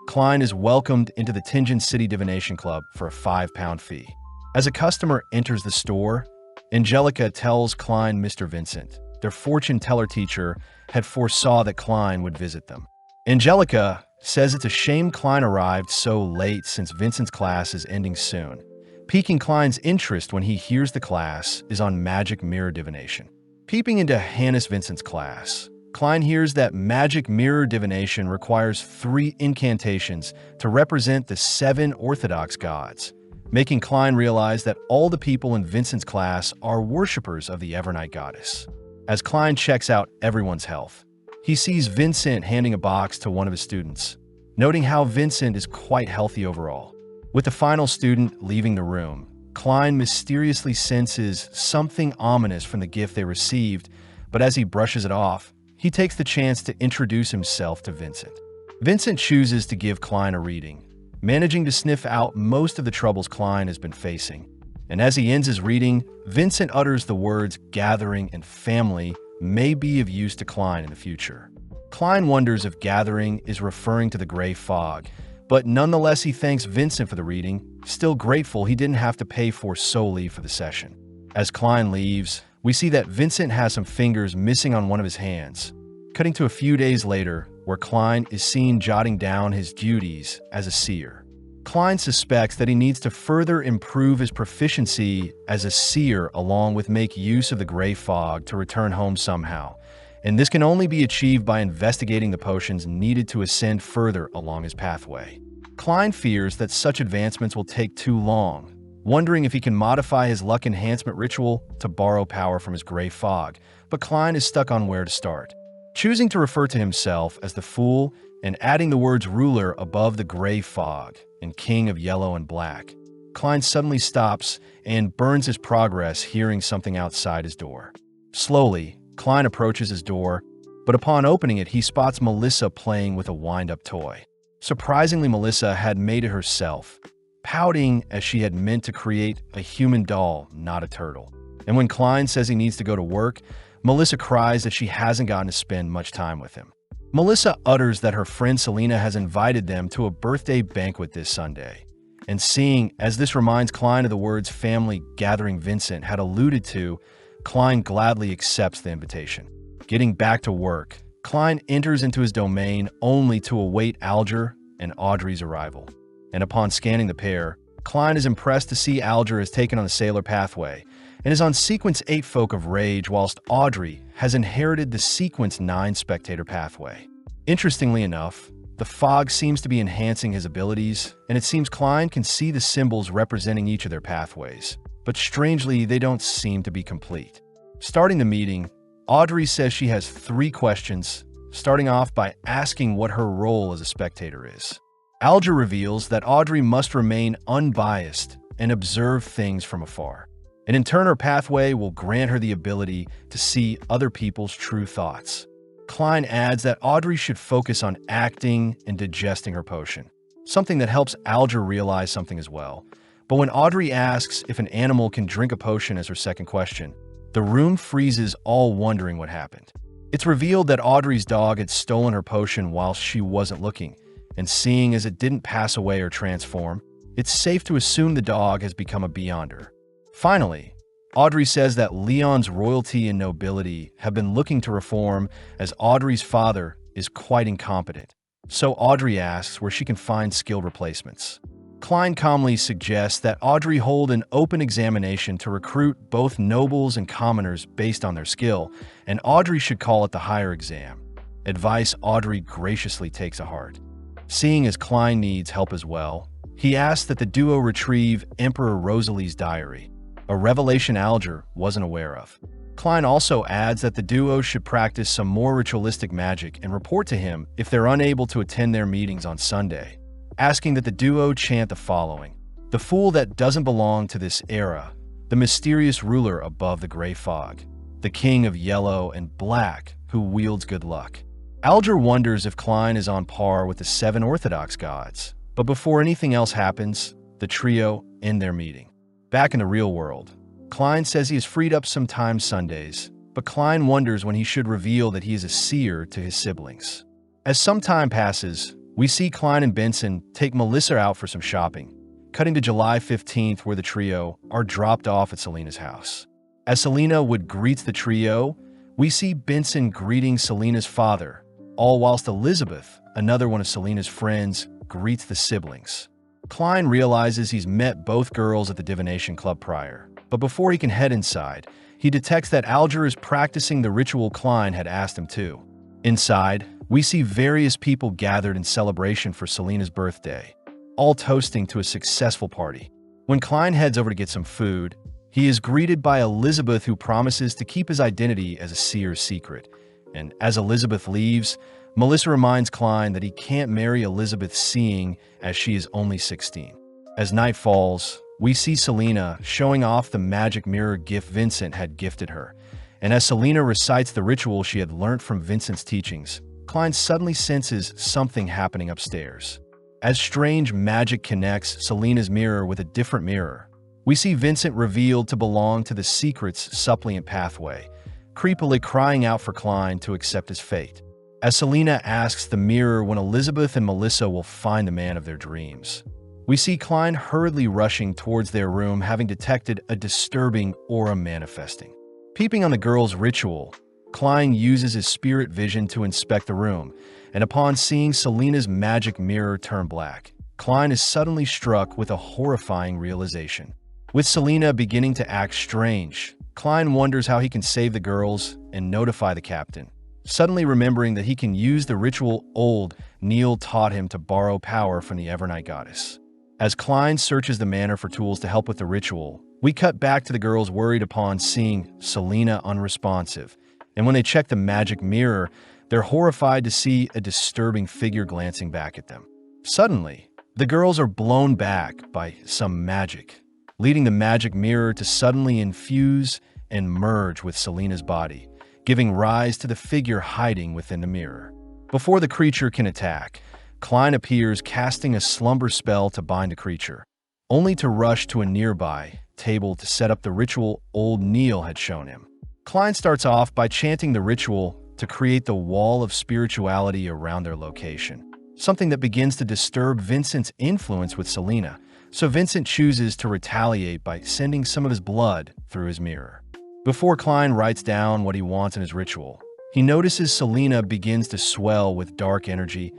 Klein is welcomed into the Tingen City Divination Club for a £5 fee. As a customer enters the store, Angelica tells Klein Mr. Vincent, their fortune teller teacher, had foresaw that Klein would visit them. Angelica says it's a shame Klein arrived so late since Vincent's class is ending soon. Piquing Klein's interest when he hears the class is on magic mirror divination. Peeping into Hannes Vincent's class, Klein hears that magic mirror divination requires 3 incantations to represent the 7 orthodox gods, making Klein realize that all the people in Vincent's class are worshippers of the Evernight goddess. As Klein checks out everyone's health, he sees Vincent handing a box to one of his students, noting how Vincent is quite healthy overall. With the final student leaving the room, Klein mysteriously senses something ominous from the gift they received, but as he brushes it off, he takes the chance to introduce himself to Vincent. Vincent chooses to give Klein a reading, managing to sniff out most of the troubles Klein has been facing. And as he ends his reading, Vincent utters the words gathering and family may be of use to Klein in the future. Klein wonders if gathering is referring to the gray fog, but nonetheless he thanks Vincent for the reading, still grateful he didn't have to pay for solely for the session. As Klein leaves, we see that Vincent has some fingers missing on one of his hands, cutting to a few days later, where Klein is seen jotting down his duties as a seer. Klein suspects that he needs to further improve his proficiency as a seer along with make use of the gray fog to return home somehow, and this can only be achieved by investigating the potions needed to ascend further along his pathway. Klein fears that such advancements will take too long, wondering if he can modify his luck enhancement ritual to borrow power from his gray fog, but Klein is stuck on where to start. Choosing to refer to himself as the Fool and adding the words ruler above the gray fog and king of yellow and black, Klein suddenly stops and burns his progress, hearing something outside his door. Slowly, Klein approaches his door, but upon opening it, he spots Melissa playing with a wind-up toy. Surprisingly, Melissa had made it herself, pouting as she had meant to create a human doll, not a turtle. And when Klein says he needs to go to work, Melissa cries that she hasn't gotten to spend much time with him. Melissa utters that her friend Selena has invited them to a birthday banquet this Sunday. And seeing as this reminds Klein of the words family gathering Vincent had alluded to, Klein gladly accepts the invitation. Getting back to work, Klein enters into his domain only to await Alger and Audrey's arrival. And upon scanning the pair, Klein is impressed to see Alger has taken on the Sailor pathway and is on Sequence 8 Folk of Rage, whilst Audrey has inherited the Sequence 9 Spectator pathway. Interestingly enough, the fog seems to be enhancing his abilities, and it seems Klein can see the symbols representing each of their pathways, but strangely, they don't seem to be complete. Starting the meeting, Audrey says she has 3 questions, starting off by asking what her role as a spectator is. Alger reveals that Audrey must remain unbiased and observe things from afar, and in turn her pathway will grant her the ability to see other people's true thoughts. Klein adds that Audrey should focus on acting and digesting her potion, something that helps Alger realize something as well. But when Audrey asks if an animal can drink a potion as her second question, The room freezes, all wondering what happened. It's revealed that Audrey's dog had stolen her potion while she wasn't looking, and seeing as it didn't pass away or transform, it's safe to assume the dog has become a Beyonder. Finally, Audrey says that Leon's royalty and nobility have been looking to reform, as Audrey's father is quite incompetent. So Audrey asks where she can find skilled replacements. Klein calmly suggests that Audrey hold an open examination to recruit both nobles and commoners based on their skill, and Audrey should call it the higher exam. Advice Audrey graciously takes to heart. Seeing as Klein needs help as well, he asks that the duo retrieve Emperor Rosalie's diary, a revelation Alger wasn't aware of. Klein also adds that the duo should practice some more ritualistic magic and report to him if they're unable to attend their meetings on Sunday, asking that the duo chant the following: "The fool that doesn't belong to this era, the mysterious ruler above the gray fog, the king of yellow and black who wields good luck." Alger wonders if Klein is on par with the 7 Orthodox gods, but before anything else happens, the trio end their meeting. Back in the real world, Klein says he has freed up some time Sundays, but Klein wonders when he should reveal that he is a seer to his siblings. As some time passes, we see Klein and Benson take Melissa out for some shopping, cutting to July 15th where the trio are dropped off at Selena's house. As Selena would greet the trio, we see Benson greeting Selena's father, all whilst Elizabeth, another one of Selena's friends, greets the siblings. Klein realizes he's met both girls at the divination club prior, but before he can head inside, he detects that Alger is practicing the ritual Klein had asked him to. Inside, we see various people gathered in celebration for Selena's birthday, all toasting to a successful party. When Klein heads over to get some food, he is greeted by Elizabeth, who promises to keep his identity as a seer's secret. And as Elizabeth leaves, Melissa reminds Klein that he can't marry Elizabeth, seeing as she is only 16. As night falls, we see Selena showing off the magic mirror gift Vincent had gifted her. And as Selena recites the ritual she had learnt from Vincent's teachings, Klein suddenly senses something happening upstairs. As strange magic connects Selena's mirror with a different mirror, we see Vincent revealed to belong to the secret's suppliant pathway, creepily crying out for Klein to accept his fate. As Selena asks the mirror when Elizabeth and Melissa will find the man of their dreams, we see Klein hurriedly rushing towards their room, having detected a disturbing aura manifesting. Peeping on the girls' ritual, Klein uses his spirit vision to inspect the room, and upon seeing Selena's magic mirror turn black, Klein is suddenly struck with a horrifying realization. With Selena beginning to act strange, Klein wonders how he can save the girls and notify the captain, suddenly remembering that he can use the ritual old Neil taught him to borrow power from the Evernight goddess. As Klein searches the manor for tools to help with the ritual, we cut back to the girls worried upon seeing Selena unresponsive, and when they check the magic mirror, they're horrified to see a disturbing figure glancing back at them. Suddenly, the girls are blown back by some magic, leading the magic mirror to suddenly infuse and merge with Selena's body, giving rise to the figure hiding within the mirror. Before the creature can attack, Klein appears, casting a slumber spell to bind the creature, only to rush to a nearby table to set up the ritual old Neil had shown him. Klein starts off by chanting the ritual to create the wall of spirituality around their location, something that begins to disturb Vincent's influence with Selena, so Vincent chooses to retaliate by sending some of his blood through his mirror. Before Klein writes down what he wants in his ritual, he notices Selena begins to swell with dark energy,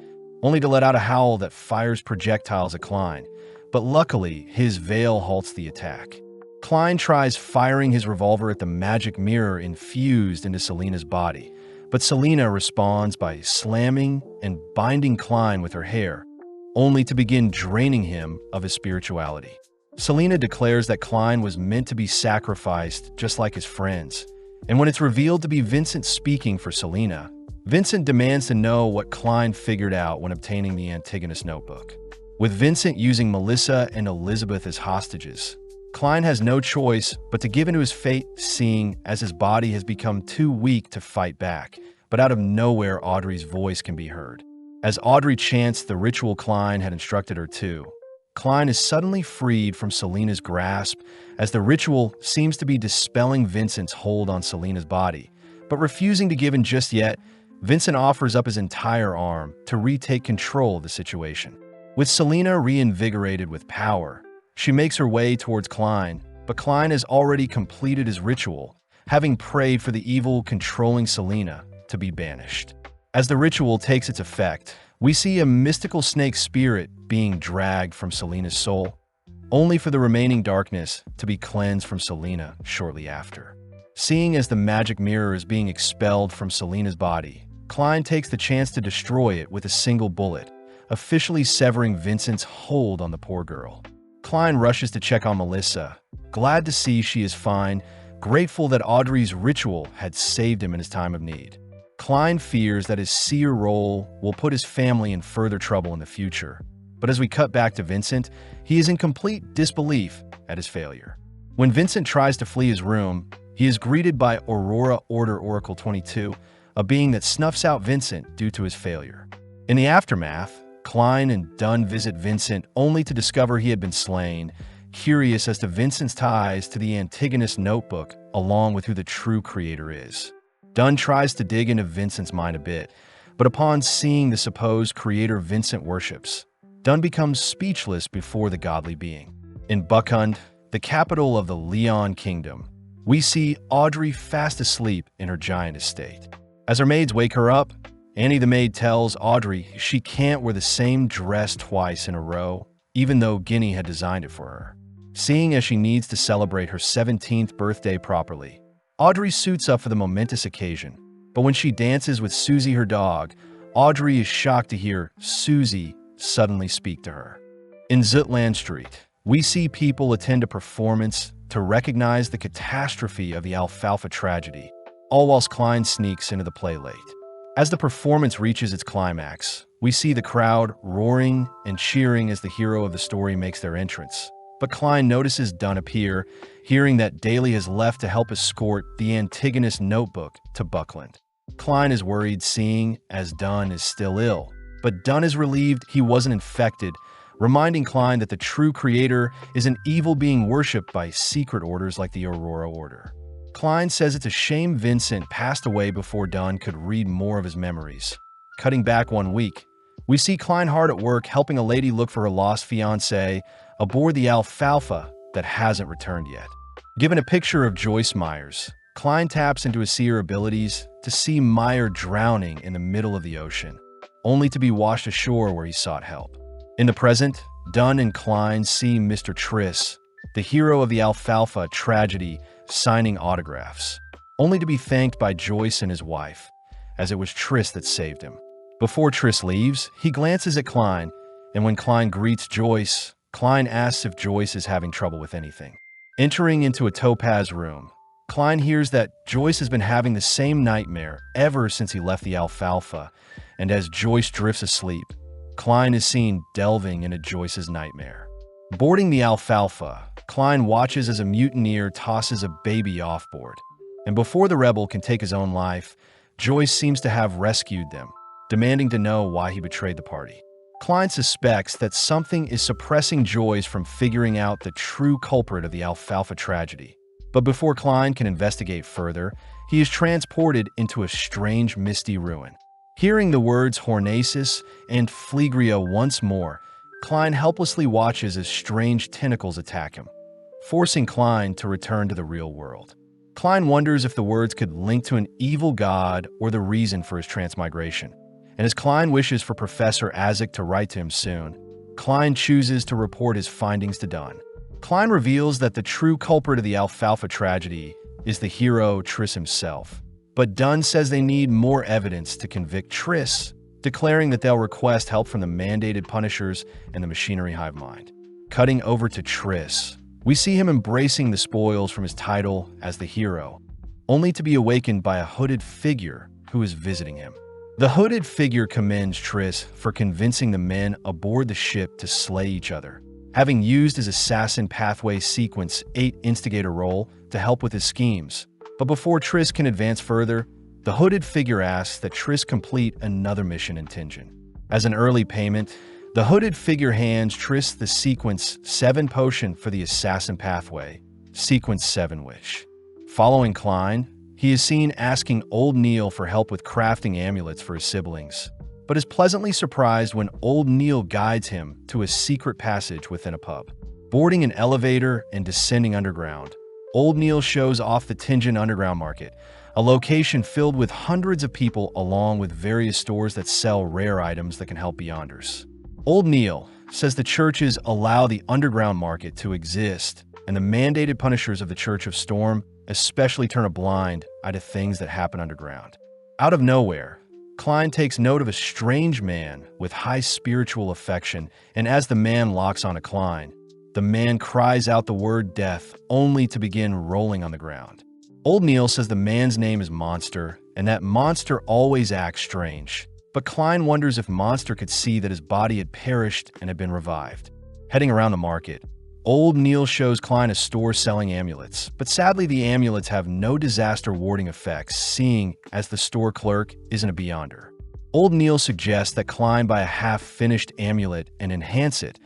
only to let out a howl that fires projectiles at Klein, but luckily his veil halts the attack. Klein tries firing his revolver at the magic mirror infused into Selena's body, but Selena responds by slamming and binding Klein with her hair, only to begin draining him of his spirituality. Selena declares that Klein was meant to be sacrificed just like his friends, and when it's revealed to be Vincent speaking for Selena, Vincent demands to know what Klein figured out when obtaining the Antigonus notebook. With Vincent using Melissa and Elizabeth as hostages, Klein has no choice but to give into his fate, seeing as his body has become too weak to fight back, but out of nowhere Audrey's voice can be heard. As Audrey chants the ritual Klein had instructed her to, Klein is suddenly freed from Selena's grasp as the ritual seems to be dispelling Vincent's hold on Selena's body. But refusing to give in just yet, Vincent offers up his entire arm to retake control of the situation. With Selena reinvigorated with power, she makes her way towards Klein, but Klein has already completed his ritual, having prayed for the evil controlling Selena to be banished. As the ritual takes its effect, we see a mystical snake spirit being dragged from Selena's soul, only for the remaining darkness to be cleansed from Selena shortly after. Seeing as the magic mirror is being expelled from Selena's body, Klein takes the chance to destroy it with a single bullet, officially severing Vincent's hold on the poor girl. Klein rushes to check on Melissa, glad to see she is fine, grateful that Audrey's ritual had saved him in his time of need. Klein fears that his seer role will put his family in further trouble in the future. But as we cut back to Vincent, he is in complete disbelief at his failure. When Vincent tries to flee his room, he is greeted by Aurora Order Oracle 22, a being that snuffs out Vincent due to his failure. In the aftermath, Klein and Dunn visit Vincent only to discover he had been slain, curious as to Vincent's ties to the Antigonus notebook along with who the true creator is. Dunn tries to dig into Vincent's mind a bit, but upon seeing the supposed creator Vincent worships, Dunn becomes speechless before the godly being. In Buckhund, the capital of the Leon Kingdom, we see Audrey fast asleep in her giant estate. As her maids wake her up, Annie the maid tells Audrey she can't wear the same dress twice in a row, even though Guinea had designed it for her. Seeing as she needs to celebrate her 17th birthday properly, Audrey suits up for the momentous occasion, but when she dances with Susie her dog, Audrey is shocked to hear Susie suddenly speak to her. In Zutland Street, we see people attend a performance to recognize the catastrophe of the Alfalfa tragedy, all whilst Klein sneaks into the play late. As the performance reaches its climax, we see the crowd roaring and cheering as the hero of the story makes their entrance. But Klein notices Dunn appear, hearing that Daly has left to help escort the Antigonus notebook to Buckland. Klein is worried seeing as Dunn is still ill, but Dunn is relieved he wasn't infected, reminding Klein that the true creator is an evil being worshipped by secret orders like the Aurora Order. Klein says it's a shame Vincent passed away before Dunn could read more of his memories. Cutting back 1 week, we see Klein hard at work helping a lady look for her lost fiancé aboard the Alfalfa that hasn't returned yet. Given a picture of Joyce Myers, Klein taps into his seer abilities to see Meyer drowning in the middle of the ocean, only to be washed ashore where he sought help. In the present, Dunn and Klein see Mr. Triss, the hero of the Alfalfa tragedy, signing autographs, only to be thanked by Joyce and his wife, as it was Triss that saved him. Before Triss leaves, he glances at Klein, and when Klein greets Joyce, Klein asks if Joyce is having trouble with anything. Entering into a topaz room, Klein hears that Joyce has been having the same nightmare ever since he left the Alfalfa, and as Joyce drifts asleep, Klein is seen delving into Joyce's nightmare. Boarding the Alfalfa, Klein watches as a mutineer tosses a baby offboard, and before the rebel can take his own life, Joyce seems to have rescued them, demanding to know why he betrayed the party. Klein suspects that something is suppressing Joyce from figuring out the true culprit of the Alfalfa tragedy. But before Klein can investigate further, he is transported into a strange misty ruin. Hearing the words Hornacis and Phlegria once more, Klein helplessly watches as strange tentacles attack him, forcing Klein to return to the real world. Klein wonders if the words could link to an evil god or the reason for his transmigration. And as Klein wishes for Professor Azik to write to him soon, Klein chooses to report his findings to Dunn. Klein reveals that the true culprit of the Alfalfa tragedy is the hero Triss himself. But Dunn says they need more evidence to convict Triss, declaring that they'll request help from the mandated Punishers and the Machinery Hive Mind. Cutting over to Triss, we see him embracing the spoils from his title as the hero, only to be awakened by a hooded figure who is visiting him. The hooded figure commends Triss for convincing the men aboard the ship to slay each other, having used his Assassin Pathway Sequence 8 instigator role to help with his schemes. But before Triss can advance further, the hooded figure asks that Triss complete another mission in Tingen. As an early payment, The hooded figure hands Triss the Sequence 7 potion for the assassin pathway, Sequence 7 Wish. Following Klein, he is seen asking Old Neil for help with crafting amulets for his siblings, but is pleasantly surprised when Old Neil guides him to a secret passage within a pub. Boarding an elevator and descending underground, Old Neil shows off the Tianjin Underground Market, a location filled with hundreds of people along with various stores that sell rare items that can help Beyonders. Old Neil says the churches allow the underground market to exist, and the mandated punishers of the Church of Storm especially turn a blind eye to things that happen underground. Out of nowhere, Klein takes note of a strange man with high spiritual affection, and as the man locks onto Klein, the man cries out the word death only to begin rolling on the ground. Old Neil says the man's name is Monster, and that Monster always acts strange. But Klein wonders if Monster could see that his body had perished and had been revived. Heading around the market, Old Neil shows Klein a store selling amulets, but sadly the amulets have no disaster warding effects, seeing as the store clerk isn't a Beyonder. Old Neil suggests that Klein buy a half-finished amulet and enhance it,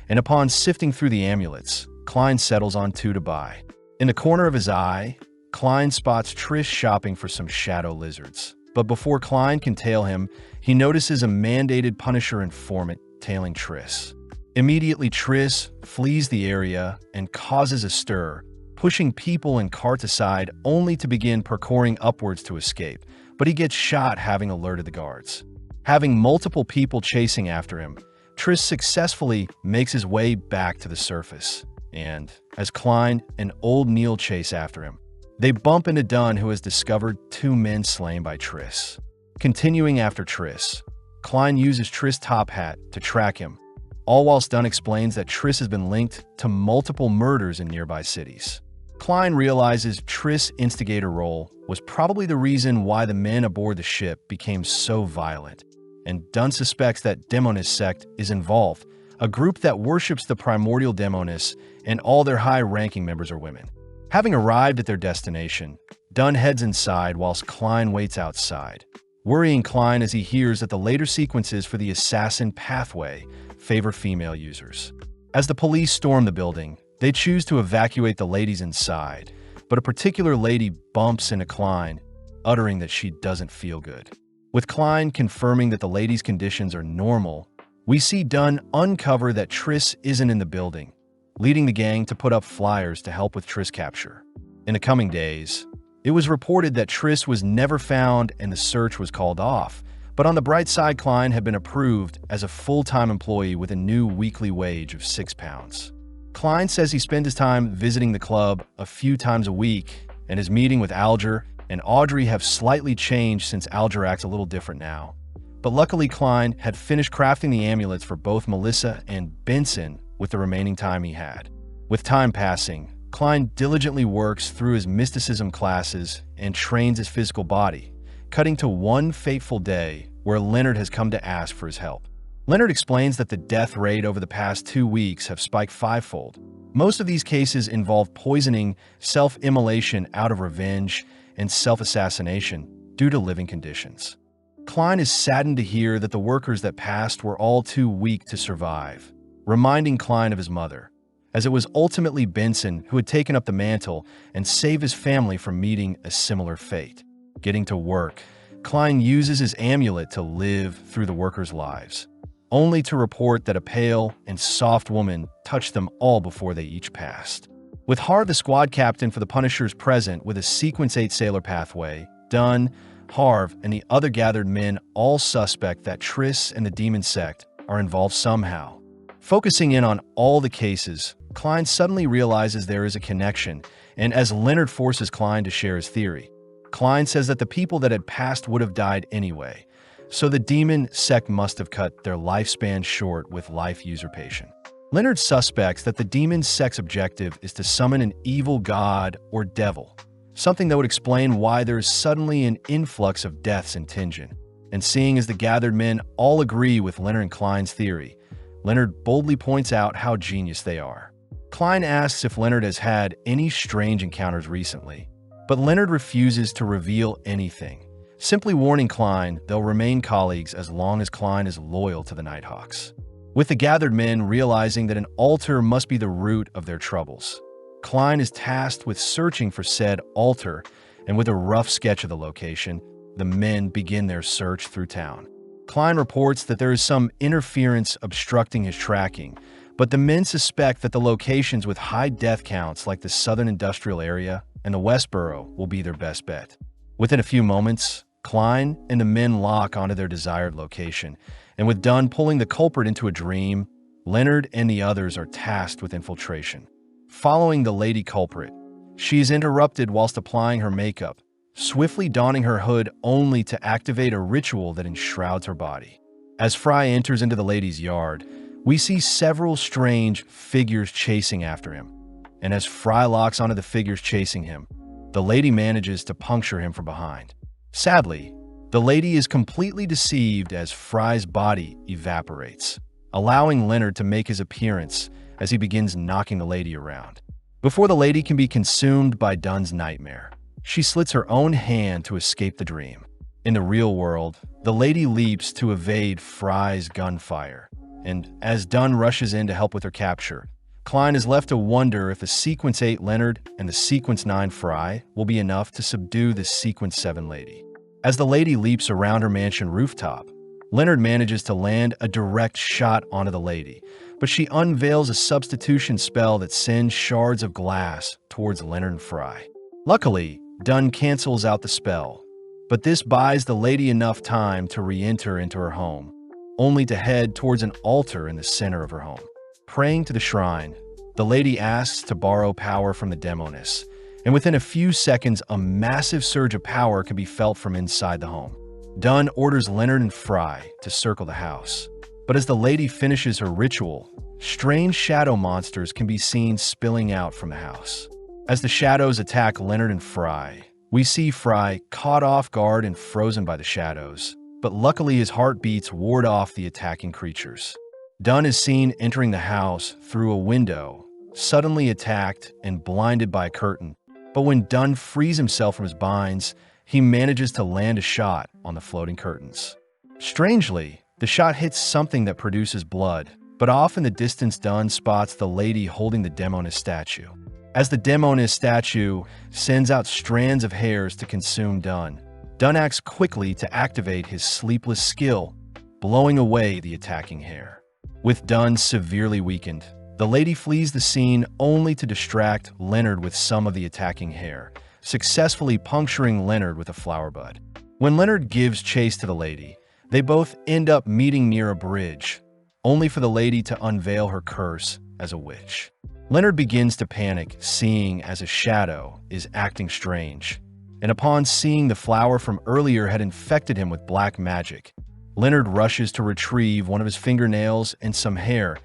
and upon sifting through the amulets, Klein settles on 2 to buy. In the corner of his eye, Klein spots Triss shopping for some shadow lizards. But before Klein can tail him, he notices a mandated Punisher informant tailing Triss. Immediately, Triss flees the area and causes a stir, pushing people and carts aside only to begin parkouring upwards to escape, but he gets shot having alerted the guards. Having multiple people chasing after him, Triss successfully makes his way back to the surface, and as Klein and Old Neil chase after him, they bump into Dunn, who has discovered 2 men slain by Triss. Continuing after Triss, Klein uses Triss' top hat to track him, all whilst Dunn explains that Triss has been linked to multiple murders in nearby cities. Klein realizes Triss' instigator role was probably the reason why the men aboard the ship became so violent, and Dunn suspects that Demonist sect is involved, a group that worships the primordial Demonists, and all their high-ranking members are women. Having arrived at their destination, Dunn heads inside whilst Klein waits outside, worrying Klein as he hears that the later sequences for the assassin pathway favor female users. As the police storm the building, they choose to evacuate the ladies inside, but a particular lady bumps into Klein, uttering that she doesn't feel good. With Klein confirming that the lady's conditions are normal, we see Dunn uncover that Triss isn't in the building, leading the gang to put up flyers to help with Triss capture. In the coming days, it was reported that Triss was never found and the search was called off, but on the bright side, Klein had been approved as a full-time employee with a new weekly wage of £6. Klein says he spends his time visiting the club a few times a week, and his meeting with Alger and Audrey have slightly changed since Alger acts a little different now. But luckily, Klein had finished crafting the amulets for both Melissa and Benson with the remaining time he had. With time passing, Klein diligently works through his mysticism classes and trains his physical body, cutting to one fateful day where Leonard has come to ask for his help. Leonard explains that the death rate over the past 2 weeks have spiked 5-fold. Most of these cases involve poisoning, self-immolation out of revenge, and self-assassination due to living conditions. Klein is saddened to hear that the workers that passed were all too weak to survive, reminding Klein of his mother, as it was ultimately Benson who had taken up the mantle and saved his family from meeting a similar fate. Getting to work, Klein uses his amulet to live through the workers' lives, only to report that a pale and soft woman touched them all before they each passed. With Har, the squad captain for the Punishers, present with a Sequence 8 sailor pathway, Dunn, Harv, and the other gathered men all suspect that Triss and the Demon Sect are involved somehow. Focusing in on all the cases, Klein suddenly realizes there is a connection, and as Leonard forces Klein to share his theory, Klein says that the people that had passed would have died anyway, so the Demon Sect must have cut their lifespan short with life usurpation. Leonard suspects that the Demon Sect's objective is to summon an evil god or devil, something that would explain why there is suddenly an influx of deaths in Tianjin. And seeing as the gathered men all agree with Leonard and Klein's theory, Leonard boldly points out how genius they are. Klein asks if Leonard has had any strange encounters recently, but Leonard refuses to reveal anything, simply warning Klein they'll remain colleagues as long as Klein is loyal to the Nighthawks. with the gathered men realizing that an altar must be the root of their troubles. Klein is tasked with searching for said altar, and with a rough sketch of the location, the men begin their search through town. Klein reports that there is some interference obstructing his tracking, but the men suspect that the locations with high death counts like the Southern Industrial Area and the Westboro will be their best bet. Within a few moments, Klein and the men lock onto their desired location, and with Dunn pulling the culprit into a dream, Leonard and the others are tasked with infiltration. Following the lady culprit, she is interrupted whilst applying her makeup, swiftly donning her hood only to activate a ritual that enshrouds her body. As Fry enters into the lady's yard, we see several strange figures chasing after him, and as Fry locks onto the figures chasing him, the lady manages to puncture him from behind. Sadly, the lady is completely deceived as Fry's body evaporates, allowing Leonard to make his appearance as he begins knocking the lady around. Before the lady can be consumed by Dunn's nightmare, she slits her own hand to escape the dream. In the real world, the lady leaps to evade Fry's gunfire, and as Dunn rushes in to help with her capture, Klein is left to wonder if the Sequence 8 Leonard and the Sequence 9 Fry will be enough to subdue the Sequence 7 lady. As the lady leaps around her mansion rooftop, Leonard manages to land a direct shot onto the lady, but she unveils a substitution spell that sends shards of glass towards Leonard and Fry. Luckily, Dunn cancels out the spell, but this buys the lady enough time to re-enter into her home, only to head towards an altar in the center of her home. Praying to the shrine, the lady asks to borrow power from the demoness, and within a few seconds, a massive surge of power can be felt from inside the home. Dunn orders Leonard and Fry to circle the house, but as the lady finishes her ritual, strange shadow monsters can be seen spilling out from the house. As the shadows attack Leonard and Fry, we see Fry caught off guard and frozen by the shadows, but luckily his heartbeats ward off the attacking creatures. Dunn is seen entering the house through a window, suddenly attacked and blinded by a curtain, but when Dunn frees himself from his binds, he manages to land a shot on the floating curtains. Strangely, the shot hits something that produces blood, but off in the distance Dunn spots the lady holding the demoness statue. As the demoness statue sends out strands of hairs to consume Dunn, Dunn acts quickly to activate his sleepless skill, blowing away the attacking hair. With Dunn severely weakened, the lady flees the scene only to distract Leonard with some of the attacking hair, successfully puncturing Leonard with a flower bud. When Leonard gives chase to the lady, they both end up meeting near a bridge, only for the lady to unveil her curse as a witch. Leonard begins to panic, seeing as a shadow is acting strange, and upon seeing the flower from earlier had infected him with black magic, Leonard rushes to retrieve one of his fingernails and some hair,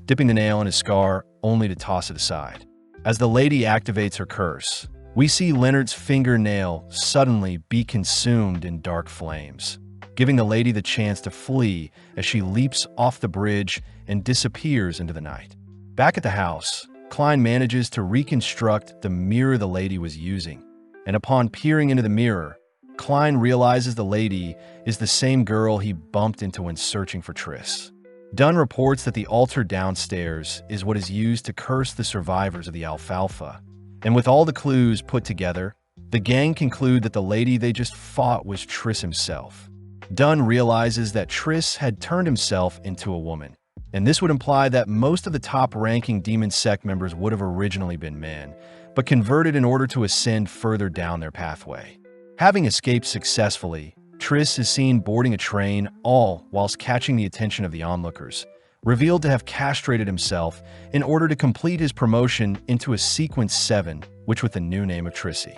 dipping the nail in his scar only to toss it aside. As the lady activates her curse, we see Leonard's fingernail suddenly be consumed in dark flames, giving the lady the chance to flee as she leaps off the bridge and disappears into the night. Back at the house, Klein manages to reconstruct the mirror the lady was using, and upon peering into the mirror, Klein realizes the lady is the same girl he bumped into when searching for Triss. Dunn reports that the altar downstairs is what is used to curse the survivors of the Alfalfa, and with all the clues put together, the gang conclude that the lady they just fought was Triss himself. Dunn realizes that Triss had turned himself into a woman, and this would imply that most of the top-ranking Demon Sect members would have originally been men, but converted in order to ascend further down their pathway. Having escaped successfully, Triss is seen boarding a train, all whilst catching the attention of the onlookers, revealed to have castrated himself in order to complete his promotion into a Sequence 7, which with the new name of Trissy.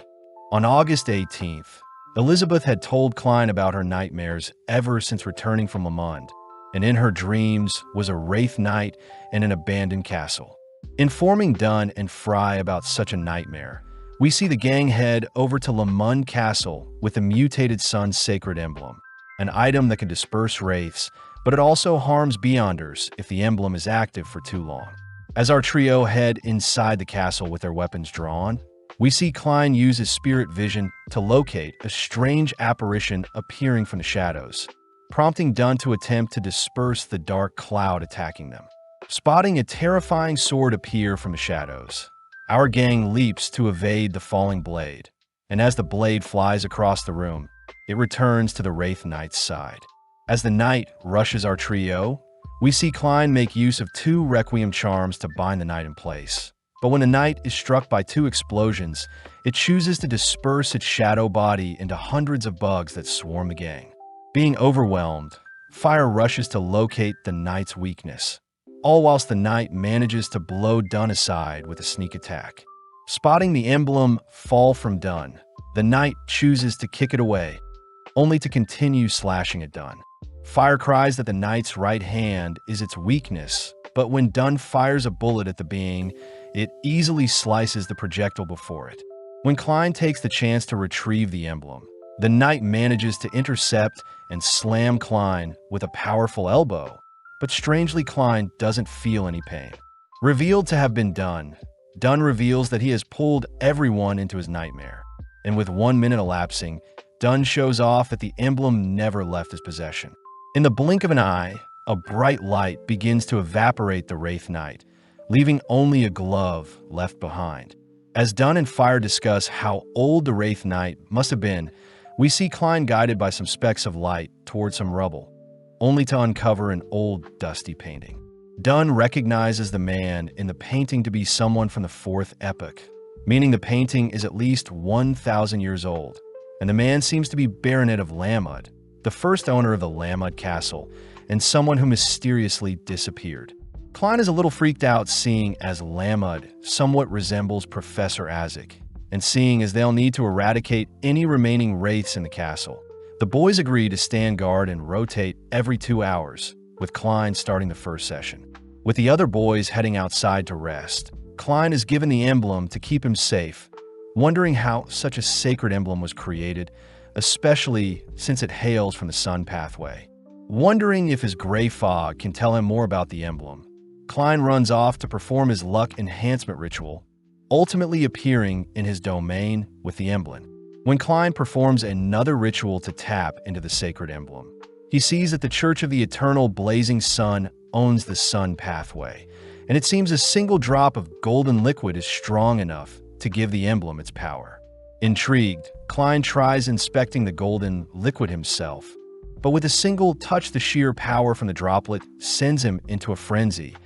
On August 18th, Elizabeth had told Klein about her nightmares ever since returning from Le Monde, and in her dreams was a Wraith Knight and an abandoned castle. Informing Dunn and Fry about such a nightmare, we see the gang head over to Le Monde Castle with the mutated sun's sacred emblem, an item that can disperse wraiths, but it also harms Beyonders if the emblem is active for too long. As our trio head inside the castle with their weapons drawn, we see Klein use his spirit vision to locate a strange apparition appearing from the shadows. prompting Dunn to attempt to disperse the dark cloud attacking them. Spotting a terrifying sword appear from the shadows, our gang leaps to evade the falling blade, and as the blade flies across the room, it returns to the Wraith Knight's side. As the knight rushes our trio, we see Klein make use of 2 Requiem charms to bind the knight in place. But when the knight is struck by 2 explosions, it chooses to disperse its shadow body into hundreds of bugs that swarm the gang. Being overwhelmed, Fire rushes to locate the knight's weakness, all whilst the knight manages to blow Dunn aside with a sneak attack. Spotting the emblem fall from Dunn, the knight chooses to kick it away, only to continue slashing at Dunn. Fire cries that the knight's right hand is its weakness, but when Dunn fires a bullet at the being, it easily slices the projectile before it. When Klein takes the chance to retrieve the emblem, the knight manages to intercept and slam Klein with a powerful elbow, but strangely Klein doesn't feel any pain. Revealed to have been Dunn reveals that he has pulled everyone into his nightmare, and with 1 minute elapsing, Dunn shows off that the emblem never left his possession. In the blink of an eye, a bright light begins to evaporate the Wraith Knight, leaving only a glove left behind. As Dunn and Fire discuss how old the Wraith Knight must have been, we see Klein guided by some specks of light toward some rubble, only to uncover an old, dusty painting. Dunn recognizes the man in the painting to be someone from the 4th epoch, meaning the painting is at least 1,000 years old, and the man seems to be Baronet of Lamud, the first owner of the Lamud Castle, and someone who mysteriously disappeared. Klein is a little freaked out seeing as Lamud somewhat resembles Professor Isaac, and seeing as they'll need to eradicate any remaining wraiths in the castle. The boys agree to stand guard and rotate every 2 hours, with Klein starting the first session. With the other boys heading outside to rest, Klein is given the emblem to keep him safe, wondering how such a sacred emblem was created, especially since it hails from the sun pathway. Wondering if his gray fog can tell him more about the emblem, Klein runs off to perform his luck enhancement ritual, ultimately appearing in his domain with the emblem. When Klein performs another ritual to tap into the sacred emblem, he sees that the Church of the Eternal Blazing Sun owns the sun pathway, and it seems a single drop of golden liquid is strong enough to give the emblem its power. Intrigued, Klein tries inspecting the golden liquid himself, but with a single touch the sheer power from the droplet sends him into a frenzy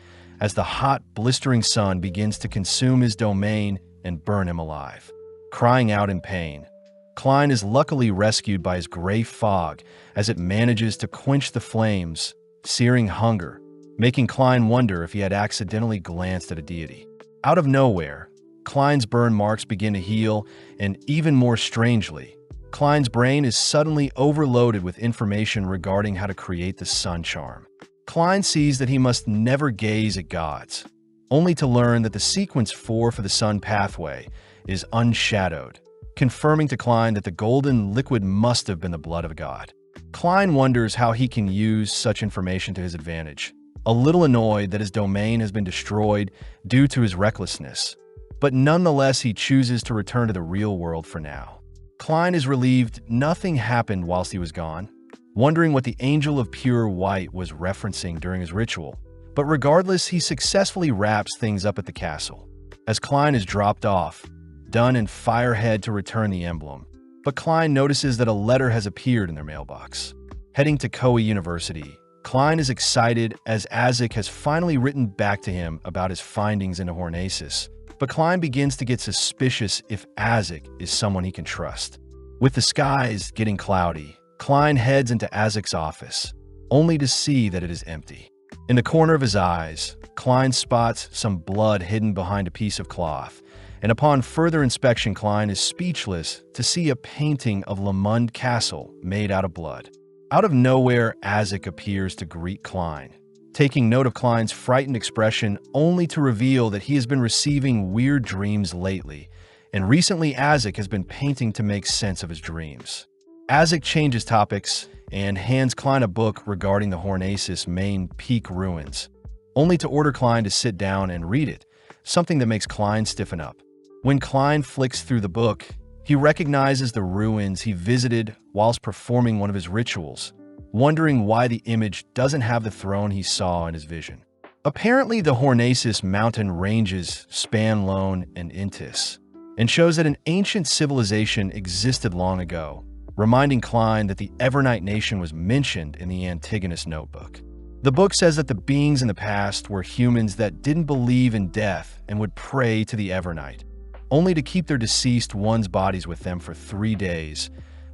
as the hot, blistering sun begins to consume his domain and burn him alive. Crying out in pain, Klein is luckily rescued by his gray fog as it manages to quench the flames, searing hunger, making Klein wonder if he had accidentally glanced at a deity. Out of nowhere, Klein's burn marks begin to heal, and even more strangely, Klein's brain is suddenly overloaded with information regarding how to create the sun charm. Klein sees that he must never gaze at gods, only to learn that the sequence 4 for the sun pathway is unshadowed, confirming to Klein that the golden liquid must have been the blood of a god. Klein wonders how he can use such information to his advantage, a little annoyed that his domain has been destroyed due to his recklessness, but nonetheless he chooses to return to the real world for now. Klein is relieved nothing happened whilst he was gone, wondering what the Angel of Pure White was referencing during his ritual, but regardless he successfully wraps things up at the castle. As Klein is dropped off, Dunn and Fire head to return the emblem, but Klein notices that a letter has appeared in their mailbox. Heading to Koei University, Klein is excited as Isaac has finally written back to him about his findings into Hornaces, but Klein begins to get suspicious if Isaac is someone he can trust. With the skies getting cloudy, Klein heads into Isaac's office, only to see that it is empty. In the corner of his eyes, Klein spots some blood hidden behind a piece of cloth, and upon further inspection Klein is speechless to see a painting of Lamund Castle made out of blood. Out of nowhere, Isaac appears to greet Klein, taking note of Klein's frightened expression only to reveal that he has been receiving weird dreams lately, and recently Isaac has been painting to make sense of his dreams. Isaac changes topics and hands Klein a book regarding the Hornaces main peak ruins, only to order Klein to sit down and read it, something that makes Klein stiffen up. When Klein flicks through the book, he recognizes the ruins he visited whilst performing one of his rituals, wondering why the image doesn't have the throne he saw in his vision. Apparently, the Hornacis mountain ranges span Lone and Intis, and shows that an ancient civilization existed long ago, reminding Klein that the Evernight nation was mentioned in the Antigonus notebook. The book says that the beings in the past were humans that didn't believe in death and would pray to the Evernight, only to keep their deceased ones' bodies with them for 3 days,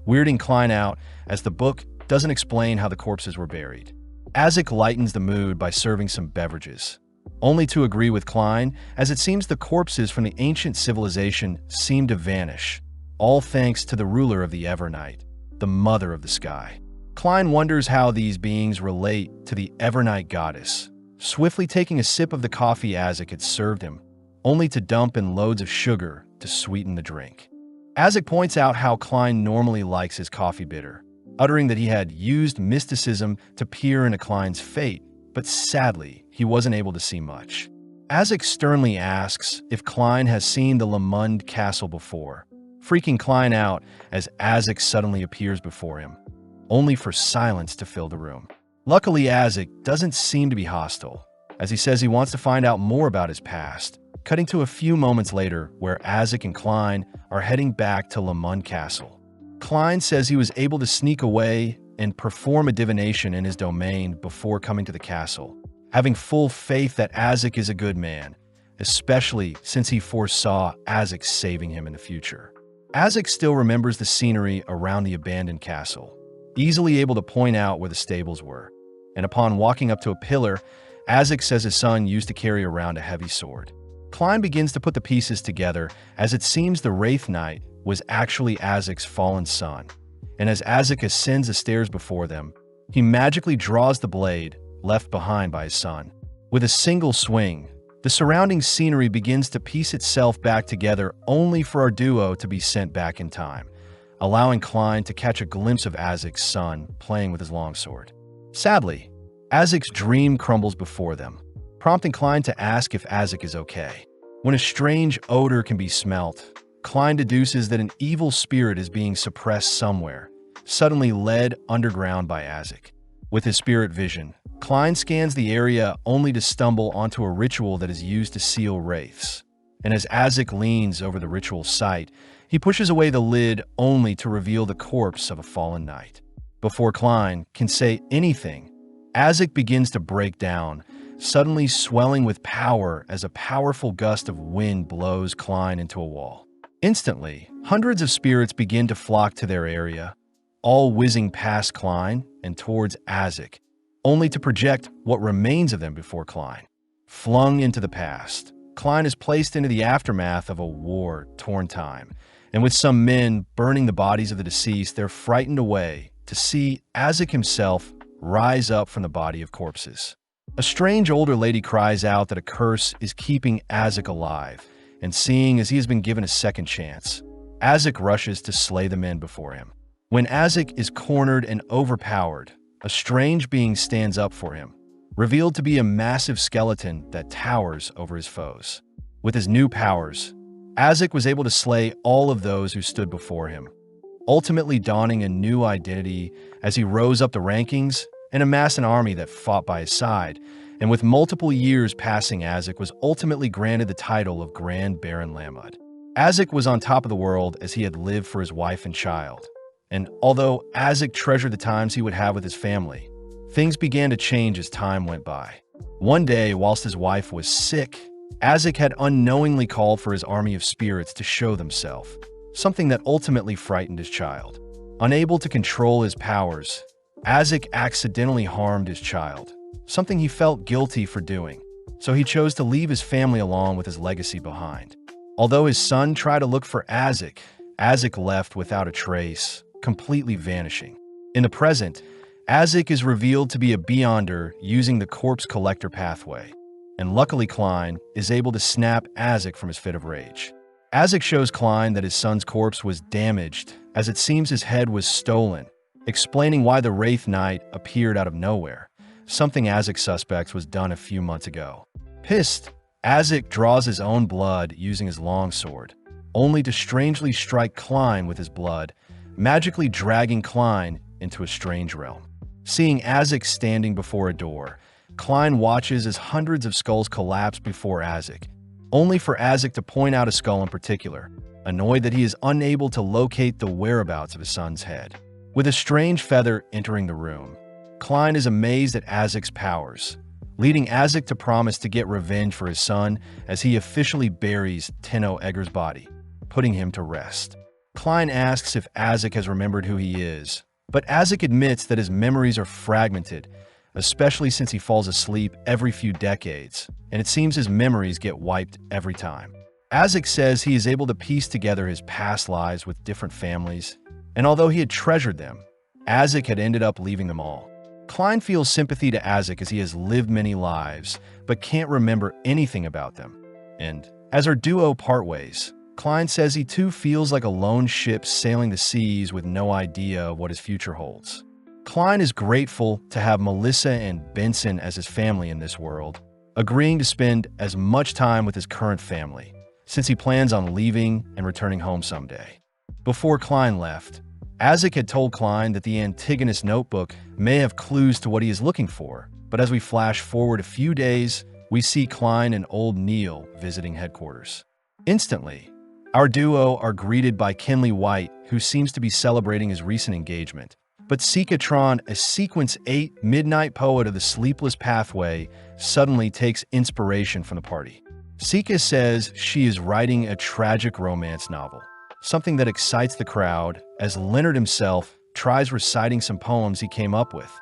weirding Klein out as the book doesn't explain how the corpses were buried. Azik lightens the mood by serving some beverages, only to agree with Klein, as it seems the corpses from the ancient civilization seem to vanish, all thanks to the ruler of the Evernight, the mother of the sky. Klein wonders how these beings relate to the Evernight goddess, swiftly taking a sip of the coffee Azik had served him, only to dump in loads of sugar to sweeten the drink. Azik points out how Klein normally likes his coffee bitter, uttering that he had used mysticism to peer into Klein's fate, but sadly, he wasn't able to see much. Azik sternly asks if Klein has seen the Lamund castle before, freaking Klein out as Azik suddenly appears before him, only for silence to fill the room. Luckily, Azik doesn't seem to be hostile, as he says he wants to find out more about his past, cutting to a few moments later where Azik and Klein are heading back to Lamund Castle. Klein says he was able to sneak away and perform a divination in his domain before coming to the castle, having full faith that Azik is a good man, especially since he foresaw Azik saving him in the future. Azik still remembers the scenery around the abandoned castle, easily able to point out where the stables were, and upon walking up to a pillar, Azik says his son used to carry around a heavy sword. Klein begins to put the pieces together, as it seems the Wraith Knight was actually Azik's fallen son, and as Azik ascends the stairs before them, he magically draws the blade left behind by his son. With a single swing, the surrounding scenery begins to piece itself back together, only for our duo to be sent back in time, allowing Klein to catch a glimpse of Azik's son playing with his longsword. Sadly, Azik's dream crumbles before them, prompting Klein to ask if Azik is okay. When a strange odor can be smelt, Klein deduces that an evil spirit is being suppressed somewhere, suddenly led underground by Azik. With his spirit vision, Klein scans the area only to stumble onto a ritual that is used to seal wraiths. And as Azik leans over the ritual site, he pushes away the lid only to reveal the corpse of a fallen knight. Before Klein can say anything, Azik begins to break down, suddenly swelling with power as a powerful gust of wind blows Klein into a wall. Instantly, hundreds of spirits begin to flock to their area, all whizzing past Klein and towards Azik, only to project what remains of them before Klein. Flung into the past, Klein is placed into the aftermath of a war-torn time, and with some men burning the bodies of the deceased, they're frightened away to see Azik himself rise up from the body of corpses. A strange older lady cries out that a curse is keeping Azik alive, and seeing as he has been given a second chance, Azik rushes to slay the men before him. When Azik is cornered and overpowered, a strange being stands up for him, revealed to be a massive skeleton that towers over his foes. With his new powers, Azik was able to slay all of those who stood before him, ultimately donning a new identity as he rose up the rankings and amassed an army that fought by his side, and with multiple years passing, Azik was ultimately granted the title of Grand Baron Lamud. Azik was on top of the world as he had lived for his wife and child, and although Azik treasured the times he would have with his family, things began to change as time went by. One day, whilst his wife was sick, Azik had unknowingly called for his army of spirits to show themselves, something that ultimately frightened his child. Unable to control his powers, Azik accidentally harmed his child, something he felt guilty for doing, so he chose to leave his family along with his legacy behind. Although his son tried to look for Azik, Azik left without a trace, completely vanishing. In the present, Azik is revealed to be a Beyonder using the corpse collector pathway, and luckily Klein is able to snap Azik from his fit of rage. Azik shows Klein that his son's corpse was damaged, as it seems his head was stolen, explaining why the Wraith Knight appeared out of nowhere, something Azik suspects was done a few months ago. Pissed, Azik draws his own blood using his longsword, only to strangely strike Klein with his blood, magically dragging Klein into a strange realm. Seeing Azek standing before a door, Klein watches as hundreds of skulls collapse before Azek, only for Azek to point out a skull in particular, annoyed that he is unable to locate the whereabouts of his son's head. With a strange feather entering the room, Klein is amazed at Azek's powers, leading Azek to promise to get revenge for his son as he officially buries Tenno Egger's body, putting him to rest. Klein asks if Azek has remembered who he is, but Azek admits that his memories are fragmented, especially since he falls asleep every few decades, and it seems his memories get wiped every time. Azek says he is able to piece together his past lives with different families, and although he had treasured them, Azek had ended up leaving them all. Klein feels sympathy to Azek as he has lived many lives, but can't remember anything about them. And as our duo part ways, Klein says he too feels like a lone ship sailing the seas with no idea of what his future holds. Klein is grateful to have Melissa and Benson as his family in this world, agreeing to spend as much time with his current family, since he plans on leaving and returning home someday. Before Klein left, Azek had told Klein that the Antigonus notebook may have clues to what he is looking for, but as we flash forward a few days, we see Klein and old Neil visiting headquarters. Instantly, our duo are greeted by Kenley White, who seems to be celebrating his recent engagement. But Sikatron, a Sequence 8 midnight poet of the Sleepless Pathway, suddenly takes inspiration from the party. Sika says she is writing a tragic romance novel, something that excites the crowd, as Leonard himself tries reciting some poems he came up with.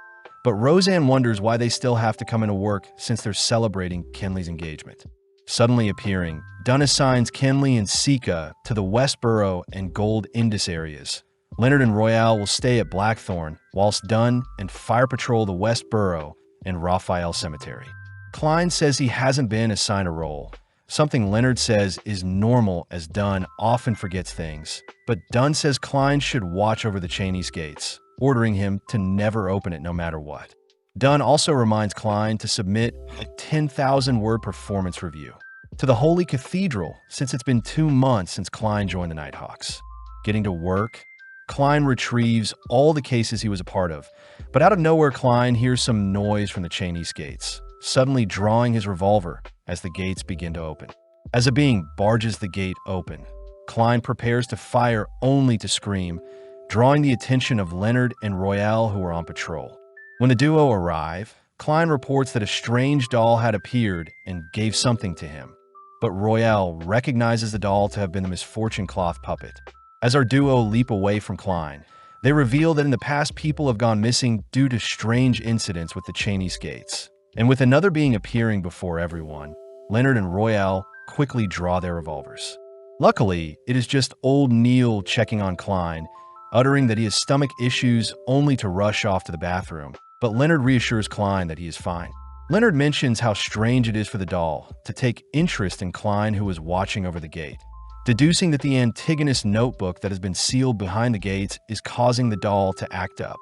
But Roseanne wonders why they still have to come into work since they're celebrating Kenley's engagement. Suddenly appearing, Dunn assigns Kenley and Sika to the Westboro and Gold Indus areas. Leonard and Royale will stay at Blackthorn, whilst Dunn and Fire patrol the Westboro and Raphael Cemetery. Klein says he hasn't been assigned a role, something Leonard says is normal as Dunn often forgets things, but Dunn says Klein should watch over the Cheney's gates, ordering him to never open it no matter what. Dunn also reminds Klein to submit a 10,000-word performance review to the Holy Cathedral since it's been 2 months since Klein joined the Nighthawks. Getting to work, Klein retrieves all the cases he was a part of, but out of nowhere Klein hears some noise from the Cheney's gates, suddenly drawing his revolver as the gates begin to open. As a being barges the gate open, Klein prepares to fire only to scream, drawing the attention of Leonard and Royale who are on patrol. When the duo arrive, Klein reports that a strange doll had appeared and gave something to him, but Royale recognizes the doll to have been the Misfortune Cloth puppet. As our duo leap away from Klein, they reveal that in the past people have gone missing due to strange incidents with the Cheney's gates. And with another being appearing before everyone, Leonard and Royale quickly draw their revolvers. Luckily, it is just old Neil checking on Klein, uttering that he has stomach issues only to rush off to the bathroom, but Leonard reassures Klein that he is fine. Leonard mentions how strange it is for the doll to take interest in Klein, who is watching over the gate, deducing that the Antigonus notebook that has been sealed behind the gates is causing the doll to act up.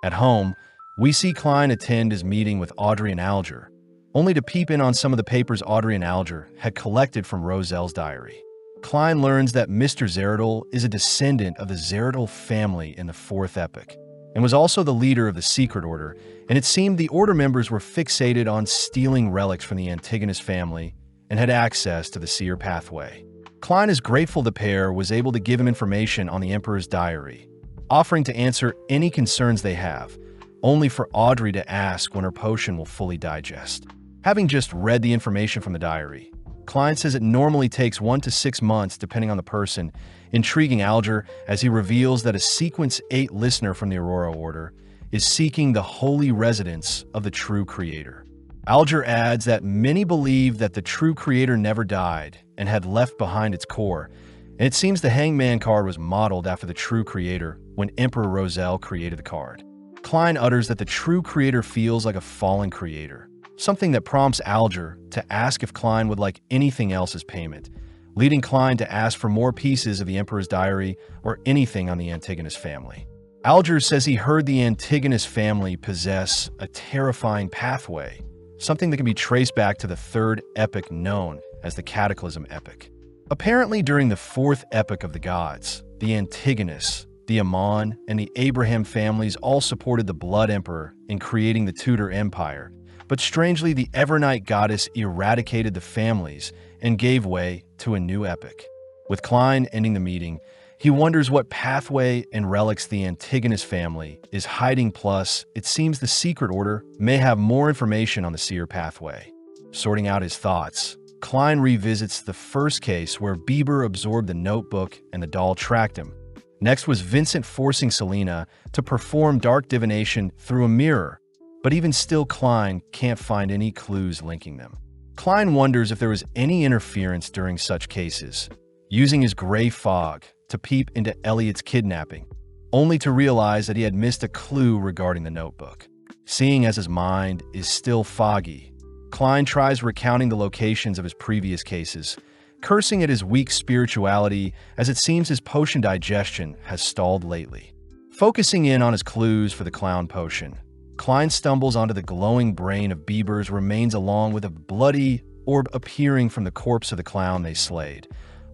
At home, we see Klein attend his meeting with Audrey and Alger, only to peep in on some of the papers Audrey and Alger had collected from Roselle's diary. Klein learns that Mr. Zeradol is a descendant of the Zeradol family in the 4th epoch, and was also the leader of the Secret Order, and it seemed the Order members were fixated on stealing relics from the Antigonus family and had access to the Seer Pathway. Klein is grateful the pair was able to give him information on the Emperor's diary, offering to answer any concerns they have, only for Audrey to ask when her potion will fully digest. Having just read the information from the diary, Klein says it normally takes 1 to 6 months depending on the person, intriguing Alger as he reveals that a Sequence 8 listener from the Aurora Order is seeking the holy residence of the true creator. Alger adds that many believe that the true creator never died and had left behind its core, and it seems the Hangman card was modeled after the true creator when Emperor Roselle created the card. Klein utters that the true creator feels like a fallen creator, something that prompts Alger to ask if Klein would like anything else as payment, leading Klein to ask for more pieces of the Emperor's diary or anything on the Antigonus family. Alger says he heard the Antigonus family possess a terrifying pathway, something that can be traced back to the 3rd epoch known as the Cataclysm epoch. Apparently during the 4th epoch of the gods, the Antigonus, the Amon, and the Abraham families all supported the Blood Emperor in creating the Tudor Empire, but strangely the Evernight goddess eradicated the families and gave way to a new epic. With Klein ending the meeting, he wonders what pathway and relics the Antigonus family is hiding, plus it seems the Secret Order may have more information on the Seer pathway. Sorting out his thoughts, Klein revisits the first case where Bieber absorbed the notebook and the doll tracked him. Next was Vincent forcing Selena to perform dark divination through a mirror, but even still Klein can't find any clues linking them. Klein wonders if there was any interference during such cases, using his gray fog to peep into Elliot's kidnapping, only to realize that he had missed a clue regarding the notebook. Seeing as his mind is still foggy, Klein tries recounting the locations of his previous cases, cursing at his weak spirituality as it seems his potion digestion has stalled lately. Focusing in on his clues for the clown potion, Klein stumbles onto the glowing brain of Bieber's remains along with a bloody orb appearing from the corpse of the clown they slayed,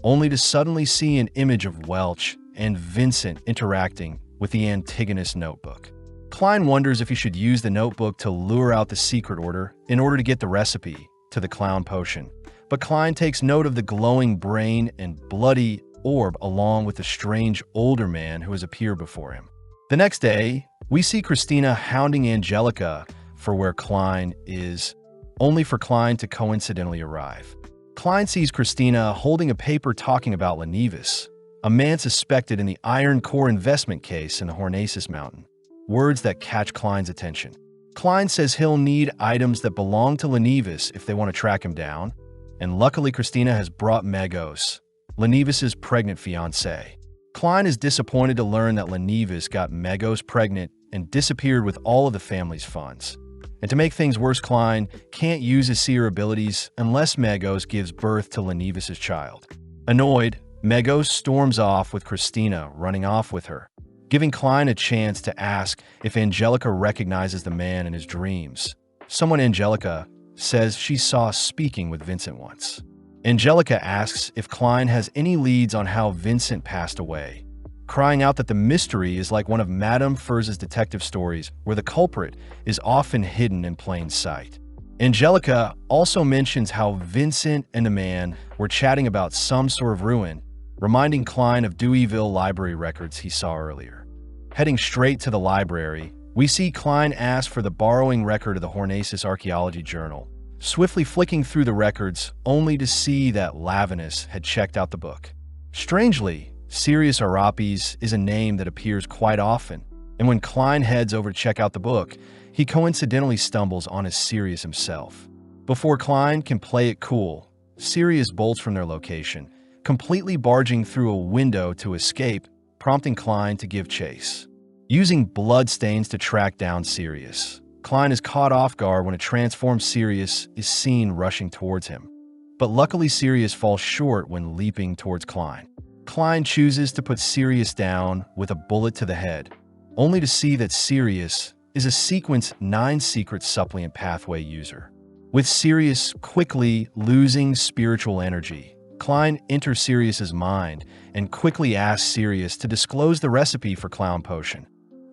only to suddenly see an image of Welch and Vincent interacting with the Antigonus notebook. Klein wonders if he should use the notebook to lure out the Secret Order in order to get the recipe to the clown potion, but Klein takes note of the glowing brain and bloody orb along with the strange older man who has appeared before him. The next day, we see Christina hounding Angelica for where Klein is, only for Klein to coincidentally arrive. Klein sees Christina holding a paper talking about Lenevis, a man suspected in the Iron Core investment case in the Hornacis Mountain. Words that catch Klein's attention. Klein says he'll need items that belong to Lenevis if they want to track him down, and luckily Christina has brought Megos, Lenevis' pregnant fiancée. Klein is disappointed to learn that Lenevis got Megos pregnant and disappeared with all of the family's funds. And to make things worse, Klein can't use his seer abilities unless Megos gives birth to Lenevis' child. Annoyed, Megos storms off with Christina running off with her, giving Klein a chance to ask if Angelica recognizes the man in his dreams. Someone Angelica says she saw speaking with Vincent once. Angelica asks if Klein has any leads on how Vincent passed away, crying out that the mystery is like one of Madame Furz's detective stories where the culprit is often hidden in plain sight. Angelica also mentions how Vincent and the man were chatting about some sort of ruin, reminding Klein of Deweyville library records he saw earlier. Heading straight to the library, we see Klein ask for the borrowing record of the Hornacis Archaeology Journal, swiftly flicking through the records only to see that Lavinus had checked out the book. Strangely, Sirius Arapes is a name that appears quite often, and when Klein heads over to check out the book, he coincidentally stumbles on his Sirius himself. Before Klein can play it cool, Sirius bolts from their location, completely barging through a window to escape, prompting Klein to give chase. Using bloodstains to track down Sirius, Klein is caught off guard when a transformed Sirius is seen rushing towards him. But luckily Sirius falls short when leaping towards Klein. Klein chooses to put Sirius down with a bullet to the head, only to see that Sirius is a Sequence 9 secret supplement pathway user. With Sirius quickly losing spiritual energy, Klein enters Sirius's mind and quickly asks Sirius to disclose the recipe for Clown Potion,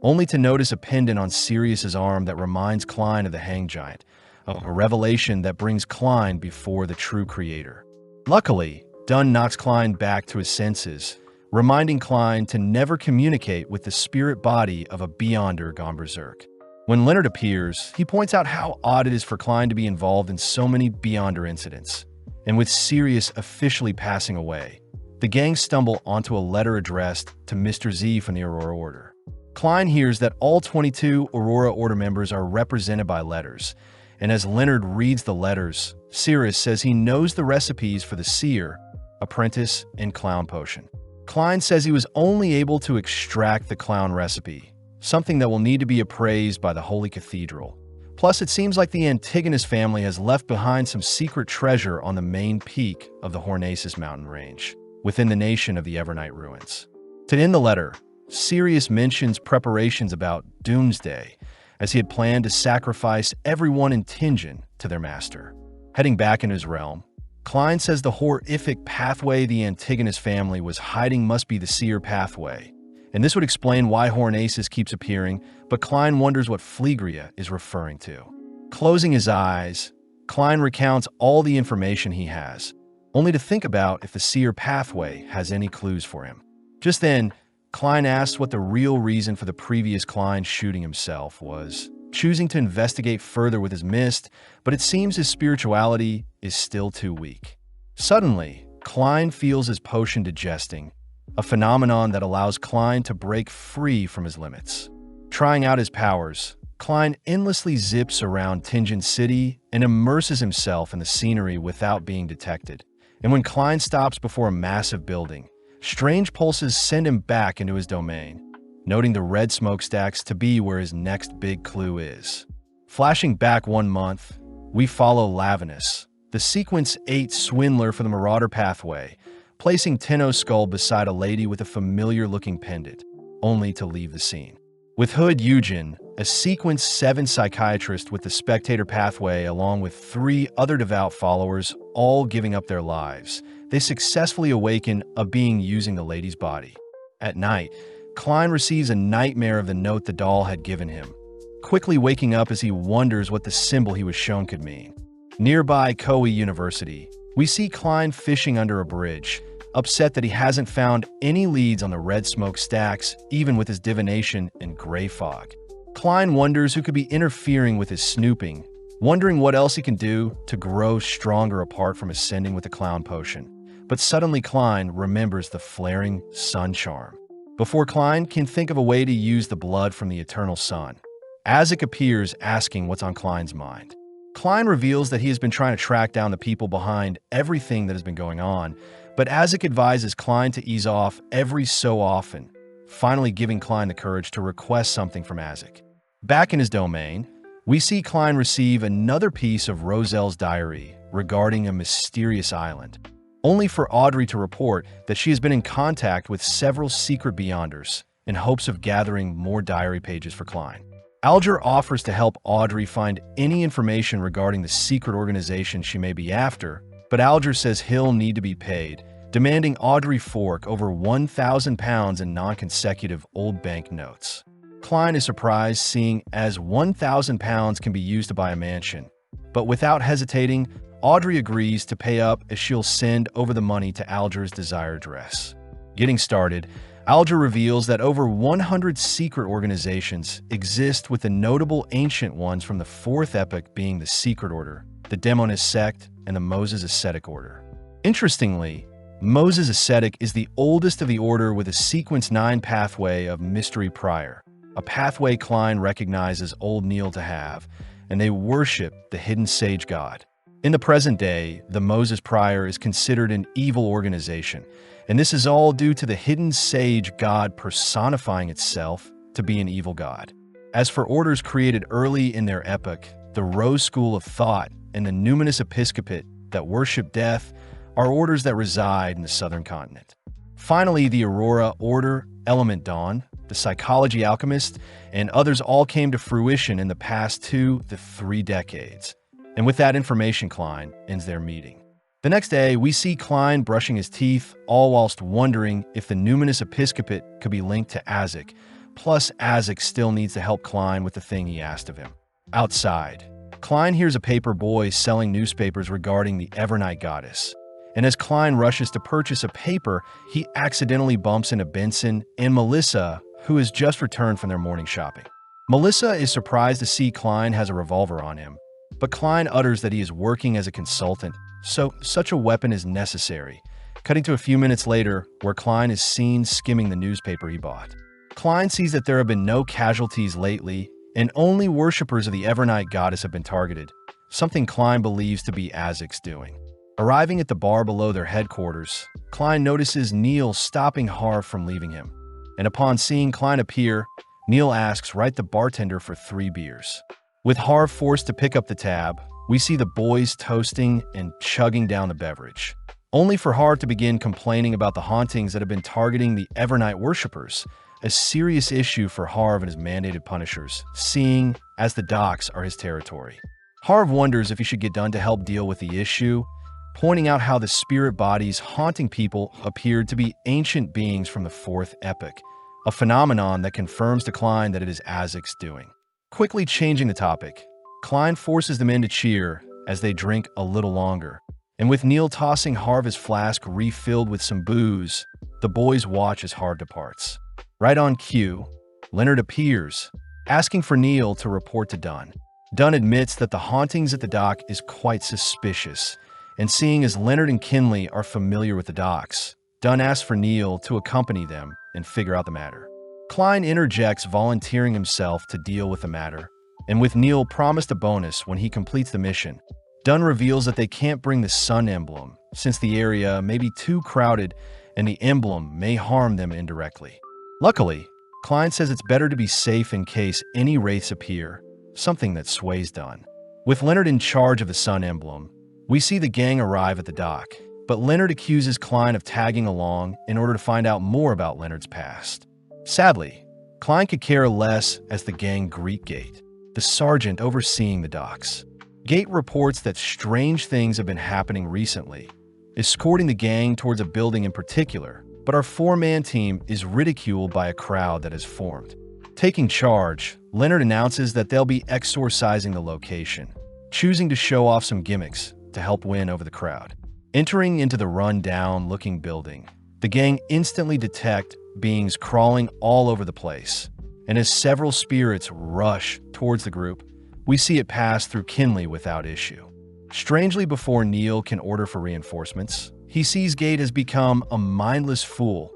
only to notice a pendant on Sirius's arm that reminds Klein of the Hang Giant, a revelation that brings Klein before the true creator. Luckily, Dunn knocks Klein back to his senses, reminding Klein to never communicate with the spirit body of a Beyonder gone berserk. When Leonard appears, he points out how odd it is for Klein to be involved in so many Beyonder incidents. And with Sirius officially passing away, the gang stumble onto a letter addressed to Mr. Z from the Aurora Order. Klein hears that all 22 Aurora Order members are represented by letters, and as Leonard reads the letters, Sirius says he knows the recipes for the Seer, Apprentice, and Clown Potion. Klein says he was only able to extract the Clown recipe, something that will need to be appraised by the Holy Cathedral. Plus, it seems like the Antigonus family has left behind some secret treasure on the main peak of the Hornacis mountain range, within the nation of the Evernight ruins. To end the letter, Sirius mentions preparations about Doomsday, as he had planned to sacrifice everyone in Tingen to their master. Heading back in his realm, Klein says the horrific pathway the Antigonus family was hiding must be the Seer pathway, and this would explain why Hornaces keeps appearing, but Klein wonders what Phlegria is referring to. Closing his eyes, Klein recounts all the information he has, only to think about if the seer pathway has any clues for him. Just then, Klein asks what the real reason for the previous Klein shooting himself was, choosing to investigate further with his mist, but it seems his spirituality is still too weak. Suddenly, Klein feels his potion digesting, a phenomenon that allows Klein to break free from his limits. Trying out his powers, Klein endlessly zips around Tingen City and immerses himself in the scenery without being detected. And when Klein stops before a massive building, strange pulses send him back into his domain, noting the red smokestacks to be where his next big clue is. Flashing back 1 month, we follow Lavinus, the Sequence 8 swindler for the Marauder pathway, placing Tenno's skull beside a lady with a familiar-looking pendant, only to leave the scene. With Hood Eugen, a Sequence 7 psychiatrist with the Spectator pathway along with 3 other devout followers, all giving up their lives, they successfully awaken a being using the lady's body. At night, Klein receives a nightmare of the note the doll had given him, quickly waking up as he wonders what the symbol he was shown could mean. Nearby Koei University, we see Klein fishing under a bridge, upset that he hasn't found any leads on the red smoke stacks, even with his divination and gray fog. Klein wonders who could be interfering with his snooping, wondering what else he can do to grow stronger apart from ascending with the clown potion. But suddenly Klein remembers the flaring sun charm. Before Klein can think of a way to use the blood from the eternal sun, Isaac appears asking what's on Klein's mind. Klein reveals that he has been trying to track down the people behind everything that has been going on, but Isaac advises Klein to ease off every so often, finally giving Klein the courage to request something from Isaac. Back in his domain, we see Klein receive another piece of Roselle's diary regarding a mysterious island, only for Audrey to report that she has been in contact with several secret Beyonders in hopes of gathering more diary pages for Klein. Alger offers to help Audrey find any information regarding the secret organization she may be after, but Alger says he'll need to be paid, demanding Audrey fork over £1,000 in non-consecutive old bank notes. Klein is surprised seeing as £1,000 can be used to buy a mansion, but without hesitating, Audrey agrees to pay up as she'll send over the money to Alger's desired address. Getting started, Alger reveals that over 100 secret organizations exist, with the notable ancient ones from the 4th epoch being the Secret Order, the Demonist Sect, and the Moses Ascetic Order. Interestingly, Moses Ascetic is the oldest of the order with a Sequence 9 pathway of Mystery Prior, a pathway Klein recognizes old Neil to have, and they worship the hidden sage god. In the present day, the Moses Prior is considered an evil organization, and this is all due to the hidden sage god personifying itself to be an evil god. As for orders created early in their epoch, the Rose School of Thought and the Numinous Episcopate that worship death are orders that reside in the southern continent. Finally, the Aurora Order, Element Dawn, the Psychology Alchemist, and others all came to fruition in the past 2 to 3 decades. And with that information, Klein ends their meeting. The next day, we see Klein brushing his teeth, all whilst wondering if the Numinous Episcopate could be linked to Isaac, plus Isaac still needs to help Klein with the thing he asked of him. Outside, Klein hears a paper boy selling newspapers regarding the Evernight Goddess, and as Klein rushes to purchase a paper, he accidentally bumps into Benson and Melissa, who has just returned from their morning shopping. Melissa is surprised to see Klein has a revolver on him, but Klein utters that he is working as a consultant, so such a weapon is necessary, cutting to a few minutes later where Klein is seen skimming the newspaper he bought. Klein sees that there have been no casualties lately, and only worshippers of the Evernight Goddess have been targeted, something Klein believes to be Isaac's doing. Arriving at the bar below their headquarters, Klein notices Neil stopping Harv from leaving him, and upon seeing Klein appear, Neil asks right the bartender for 3 beers. With Harv forced to pick up the tab, we see the boys toasting and chugging down the beverage, only for Harv to begin complaining about the hauntings that have been targeting the Evernight worshippers, a serious issue for Harv and his mandated punishers, seeing as the docks are his territory. Harv wonders if he should get done to help deal with the issue, pointing out how the spirit bodies haunting people appeared to be ancient beings from the 4th epoch, a phenomenon that confirms to Klein that it is Isaac's doing. Quickly changing the topic, Klein forces them in to cheer as they drink a little longer. And with Neil tossing Harv's flask refilled with some booze, the boys watch as Harv departs. Right on cue, Leonard appears, asking for Neil to report to Dunn. Dunn admits that the hauntings at the dock is quite suspicious, and seeing as Leonard and Kinley are familiar with the docks, Dunn asks for Neil to accompany them and figure out the matter. Klein interjects, volunteering himself to deal with the matter, and with Neil promised a bonus when he completes the mission, Dunn reveals that they can't bring the sun emblem since the area may be too crowded and the emblem may harm them indirectly. Luckily, Klein says it's better to be safe in case any wraiths appear, something that sways Dunn. With Leonard in charge of the sun emblem, we see the gang arrive at the dock, but Leonard accuses Klein of tagging along in order to find out more about Leonard's past. Sadly, Klein could care less as the gang greet Gate, the sergeant overseeing the docks. Gate reports that strange things have been happening recently, escorting the gang towards a building in particular, but our four-man team is ridiculed by a crowd that has formed. Taking charge, Leonard announces that they'll be exorcising the location, choosing to show off some gimmicks to help win over the crowd. Entering into the run-down-looking building, the gang instantly detect beings crawling all over the place, and as several spirits rush towards the group, we see it pass through Kinley without issue. Strangely, before Neil can order for reinforcements, he sees Gate has become a mindless fool,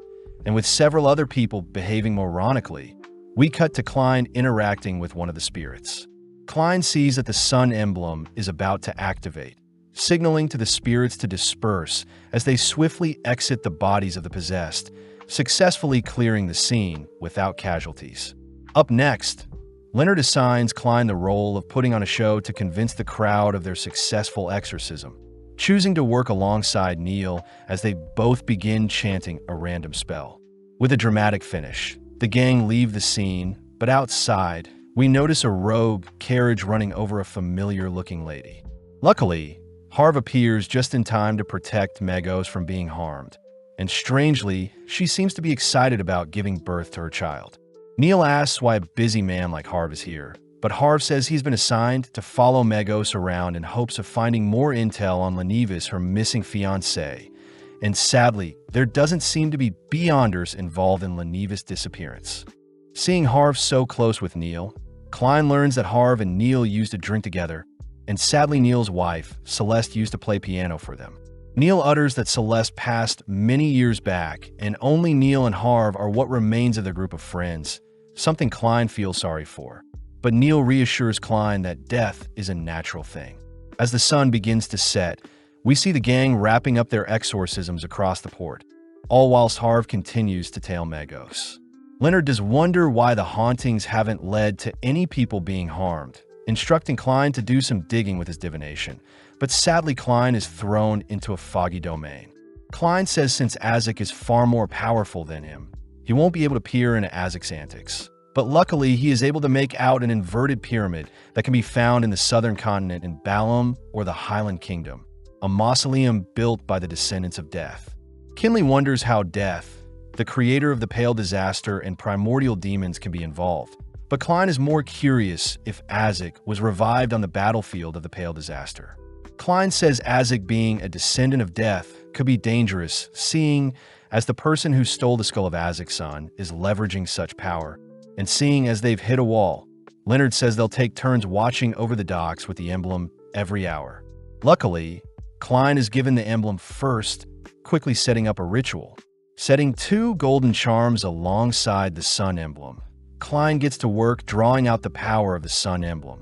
and with several other people behaving moronically, we cut to Klein interacting with one of the spirits. Klein sees that the sun emblem is about to activate, signaling to the spirits to disperse as they swiftly exit the bodies of the possessed, successfully clearing the scene without casualties. Up next, Leonard assigns Klein the role of putting on a show to convince the crowd of their successful exorcism, choosing to work alongside Neil as they both begin chanting a random spell. With a dramatic finish, the gang leave the scene, but outside, we notice a rogue carriage running over a familiar-looking lady. Luckily, Harv appears just in time to protect Megos from being harmed, and strangely, she seems to be excited about giving birth to her child. Neil asks why a busy man like Harv is here, but Harv says he's been assigned to follow Megos around in hopes of finding more intel on Lenivis, her missing fiancé, and sadly, there doesn't seem to be Beyonders involved in Lenivis' disappearance. Seeing Harv so close with Neil, Klein learns that Harv and Neil used to drink together, and sadly Neil's wife, Celeste, used to play piano for them. Neil utters that Celeste passed many years back, and only Neil and Harv are what remains of their group of friends, something Klein feels sorry for. But Neil reassures Klein that death is a natural thing. As the sun begins to set, we see the gang wrapping up their exorcisms across the port, all whilst Harv continues to tail Megos. Leonard does wonder why the hauntings haven't led to any people being harmed, instructing Klein to do some digging with his divination, but sadly Klein is thrown into a foggy domain. Klein says since Isaac is far more powerful than him, he won't be able to peer into Isaac's antics. But luckily, he is able to make out an inverted pyramid that can be found in the southern continent in Balam or the Highland Kingdom, a mausoleum built by the descendants of Death. Kinley wonders how Death, the creator of the Pale Disaster and primordial demons, can be involved. But Klein is more curious if Isaac was revived on the battlefield of the Pale Disaster. Klein says Isaac being a descendant of Death could be dangerous, seeing as the person who stole the skull of Isaac's son is leveraging such power, and seeing as they've hit a wall. Leonard says they'll take turns watching over the docks with the emblem every hour. Luckily, Klein is given the emblem first, quickly setting up a ritual. Setting 2 golden charms alongside the sun emblem, Klein gets to work drawing out the power of the sun emblem,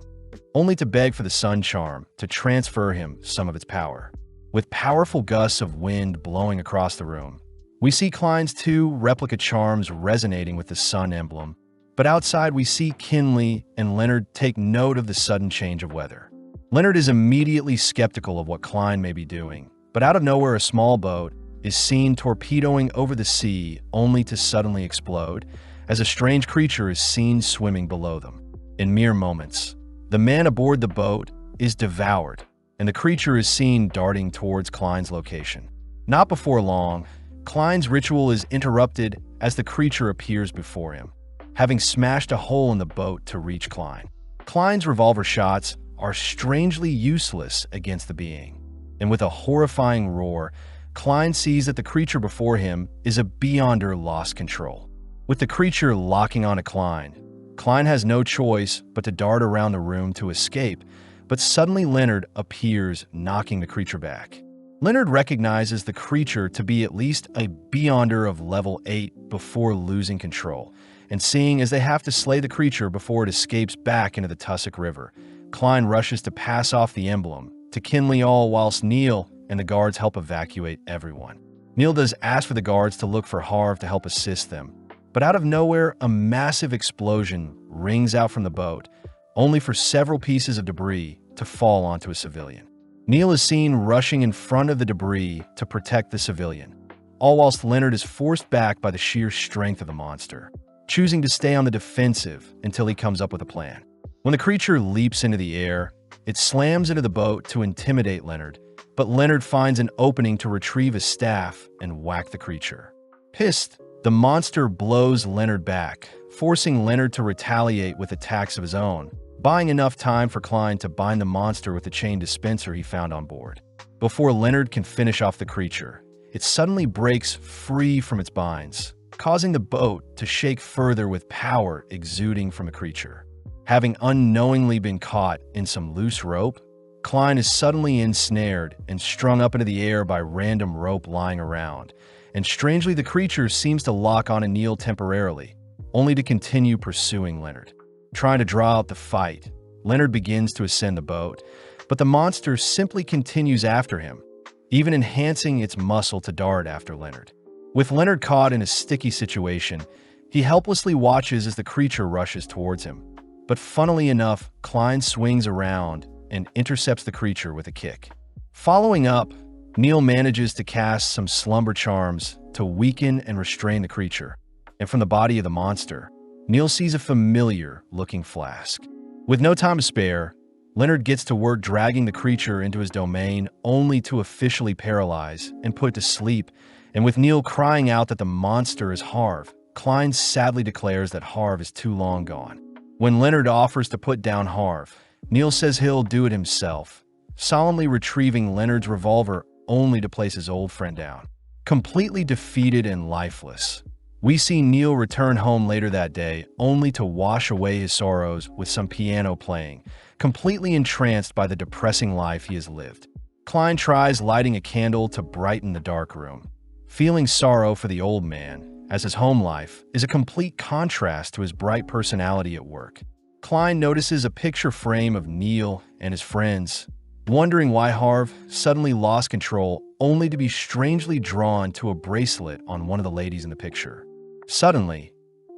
only to beg for the sun charm to transfer him some of its power. With powerful gusts of wind blowing across the room, we see Klein's 2 replica charms resonating with the sun emblem, but outside we see Kinley and Leonard take note of the sudden change of weather. Leonard is immediately skeptical of what Klein may be doing, but out of nowhere a small boat is seen torpedoing over the sea only to suddenly explode as a strange creature is seen swimming below them. In mere moments, the man aboard the boat is devoured, and the creature is seen darting towards Klein's location. Not before long, Klein's ritual is interrupted as the creature appears before him, having smashed a hole in the boat to reach Klein. Klein's revolver shots are strangely useless against the being, and with a horrifying roar, Klein sees that the creature before him is a Beyonder lost control. With the creature locking onto Klein, Klein has no choice but to dart around the room to escape, but suddenly Leonard appears, knocking the creature back. Leonard recognizes the creature to be at least a Beyonder of level 8 before losing control, and seeing as they have to slay the creature before it escapes back into the Tussock River, Klein rushes to pass off the emblem to Kinley all whilst Neil and the guards help evacuate everyone. Neil does ask for the guards to look for Harv to help assist them, but out of nowhere, a massive explosion rings out from the boat, only for several pieces of debris to fall onto a civilian. Neil is seen rushing in front of the debris to protect the civilian, all whilst Leonard is forced back by the sheer strength of the monster, choosing to stay on the defensive until he comes up with a plan. When the creature leaps into the air, it slams into the boat to intimidate Leonard, but Leonard finds an opening to retrieve his staff and whack the creature. Pissed, the monster blows Leonard back, forcing Leonard to retaliate with attacks of his own, buying enough time for Klein to bind the monster with the chain dispenser he found on board. Before Leonard can finish off the creature, it suddenly breaks free from its binds, causing the boat to shake further with power exuding from the creature. Having unknowingly been caught in some loose rope, Klein is suddenly ensnared and strung up into the air by random rope lying around, and strangely the creature seems to lock on Neil temporarily, only to continue pursuing Leonard. Trying to draw out the fight, Leonard begins to ascend the boat, but the monster simply continues after him, even enhancing its muscle to dart after Leonard. With Leonard caught in a sticky situation, he helplessly watches as the creature rushes towards him. But funnily enough, Klein swings around and intercepts the creature with a kick. Following up, Neil manages to cast some slumber charms to weaken and restrain the creature, and from the body of the monster, Neil sees a familiar-looking flask. With no time to spare, Leonard gets to work dragging the creature into his domain only to officially paralyze and put it to sleep, and with Neil crying out that the monster is Harv, Klein sadly declares that Harv is too long gone. When Leonard offers to put down Harv, Neil says he'll do it himself, solemnly retrieving Leonard's revolver only to place his old friend down. Completely defeated and lifeless, we see Neil return home later that day only to wash away his sorrows with some piano playing, completely entranced by the depressing life he has lived. Klein tries lighting a candle to brighten the dark room, feeling sorrow for the old man, as his home life is a complete contrast to his bright personality at work. Klein notices a picture frame of Neil and his friends, wondering why Harv suddenly lost control only to be strangely drawn to a bracelet on one of the ladies in the picture. Suddenly,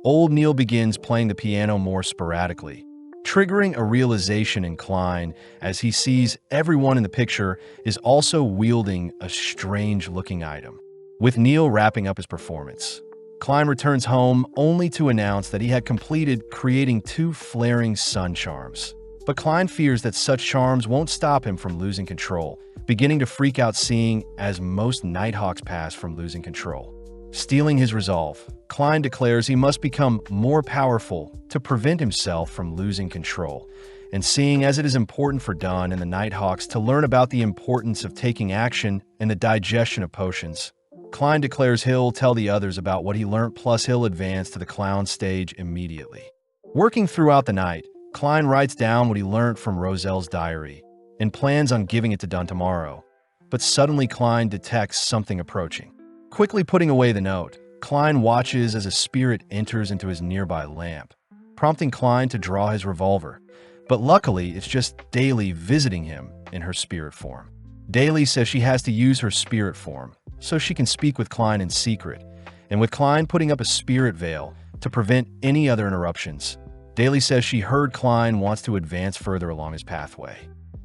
old Neil begins playing the piano more sporadically, triggering a realization in Klein as he sees everyone in the picture is also wielding a strange-looking item. With Neil wrapping up his performance, Klein returns home only to announce that he had completed creating 2 flaring sun charms. But Klein fears that such charms won't stop him from losing control, beginning to freak out seeing as most Nighthawks pass from losing control. Stealing his resolve, Klein declares he must become more powerful to prevent himself from losing control, and seeing as it is important for Dunn and the Nighthawks to learn about the importance of taking action and the digestion of potions, Klein declares he'll tell the others about what he learned, plus he'll advance to the clown stage immediately. Working throughout the night, Klein writes down what he learned from Roselle's diary and plans on giving it to Dunn tomorrow, but suddenly Klein detects something approaching. Quickly putting away the note, Klein watches as a spirit enters into his nearby lamp, prompting Klein to draw his revolver, but luckily it's just Daly visiting him in her spirit form. Daly says she has to use her spirit form so she can speak with Klein in secret, and with Klein putting up a spirit veil to prevent any other interruptions, Daly says she heard Klein wants to advance further along his pathway.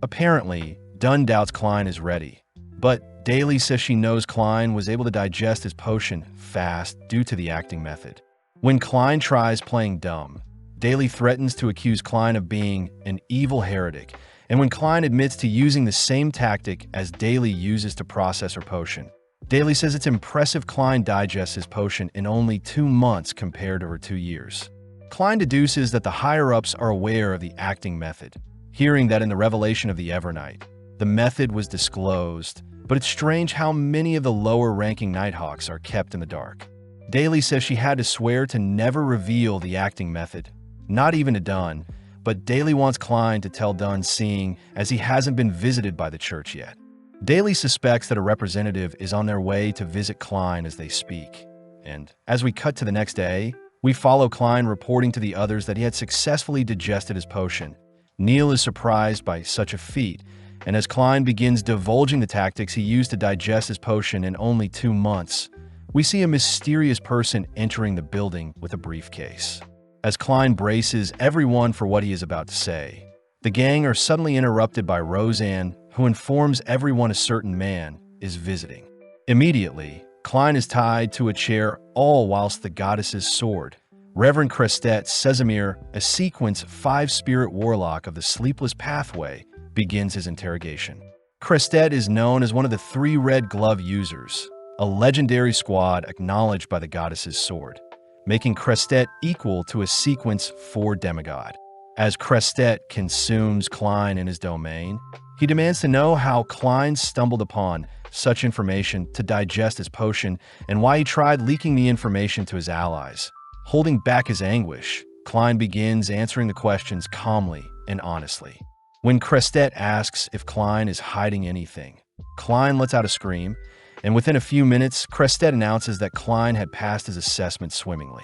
Apparently, Dunn doubts Klein is ready, but Daly says she knows Klein was able to digest his potion fast due to the acting method. When Klein tries playing dumb, Daly threatens to accuse Klein of being an evil heretic, and when Klein admits to using the same tactic as Daly uses to process her potion, Daly says it's impressive Klein digests his potion in only 2 months compared to her 2 years. Klein deduces that the higher-ups are aware of the acting method, hearing that in the revelation of the Evernight, the method was disclosed, but it's strange how many of the lower-ranking Nighthawks are kept in the dark. Daly says she had to swear to never reveal the acting method, not even to Dunn, but Daly wants Klein to tell Dunn seeing as he hasn't been visited by the church yet. Daly suspects that a representative is on their way to visit Klein as they speak. And as we cut to the next day, we follow Klein reporting to the others that he had successfully digested his potion. Neil is surprised by such a feat, and as Klein begins divulging the tactics he used to digest his potion in only 2 months, we see a mysterious person entering the building with a briefcase. As Klein braces everyone for what he is about to say, the gang are suddenly interrupted by Roseanne, who informs everyone a certain man is visiting. Immediately, Klein is tied to a chair, all whilst the goddess's sword, Reverend Crestet Sesamir, a Sequence 5 spirit warlock of the Sleepless Pathway, begins his interrogation. Crestet is known as one of the 3 Red Glove users, a legendary squad acknowledged by the goddess's sword, making Crestet equal to a Sequence 4 demigod. As Crestet consumes Klein in his domain, he demands to know how Klein stumbled upon such information to digest his potion and why he tried leaking the information to his allies. Holding back his anguish, Klein begins answering the questions calmly and honestly. When Crestet asks if Klein is hiding anything, Klein lets out a scream, and within a few minutes, Crestet announces that Klein had passed his assessment swimmingly.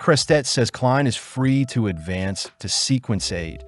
Crestet says Klein is free to advance to Sequence 8,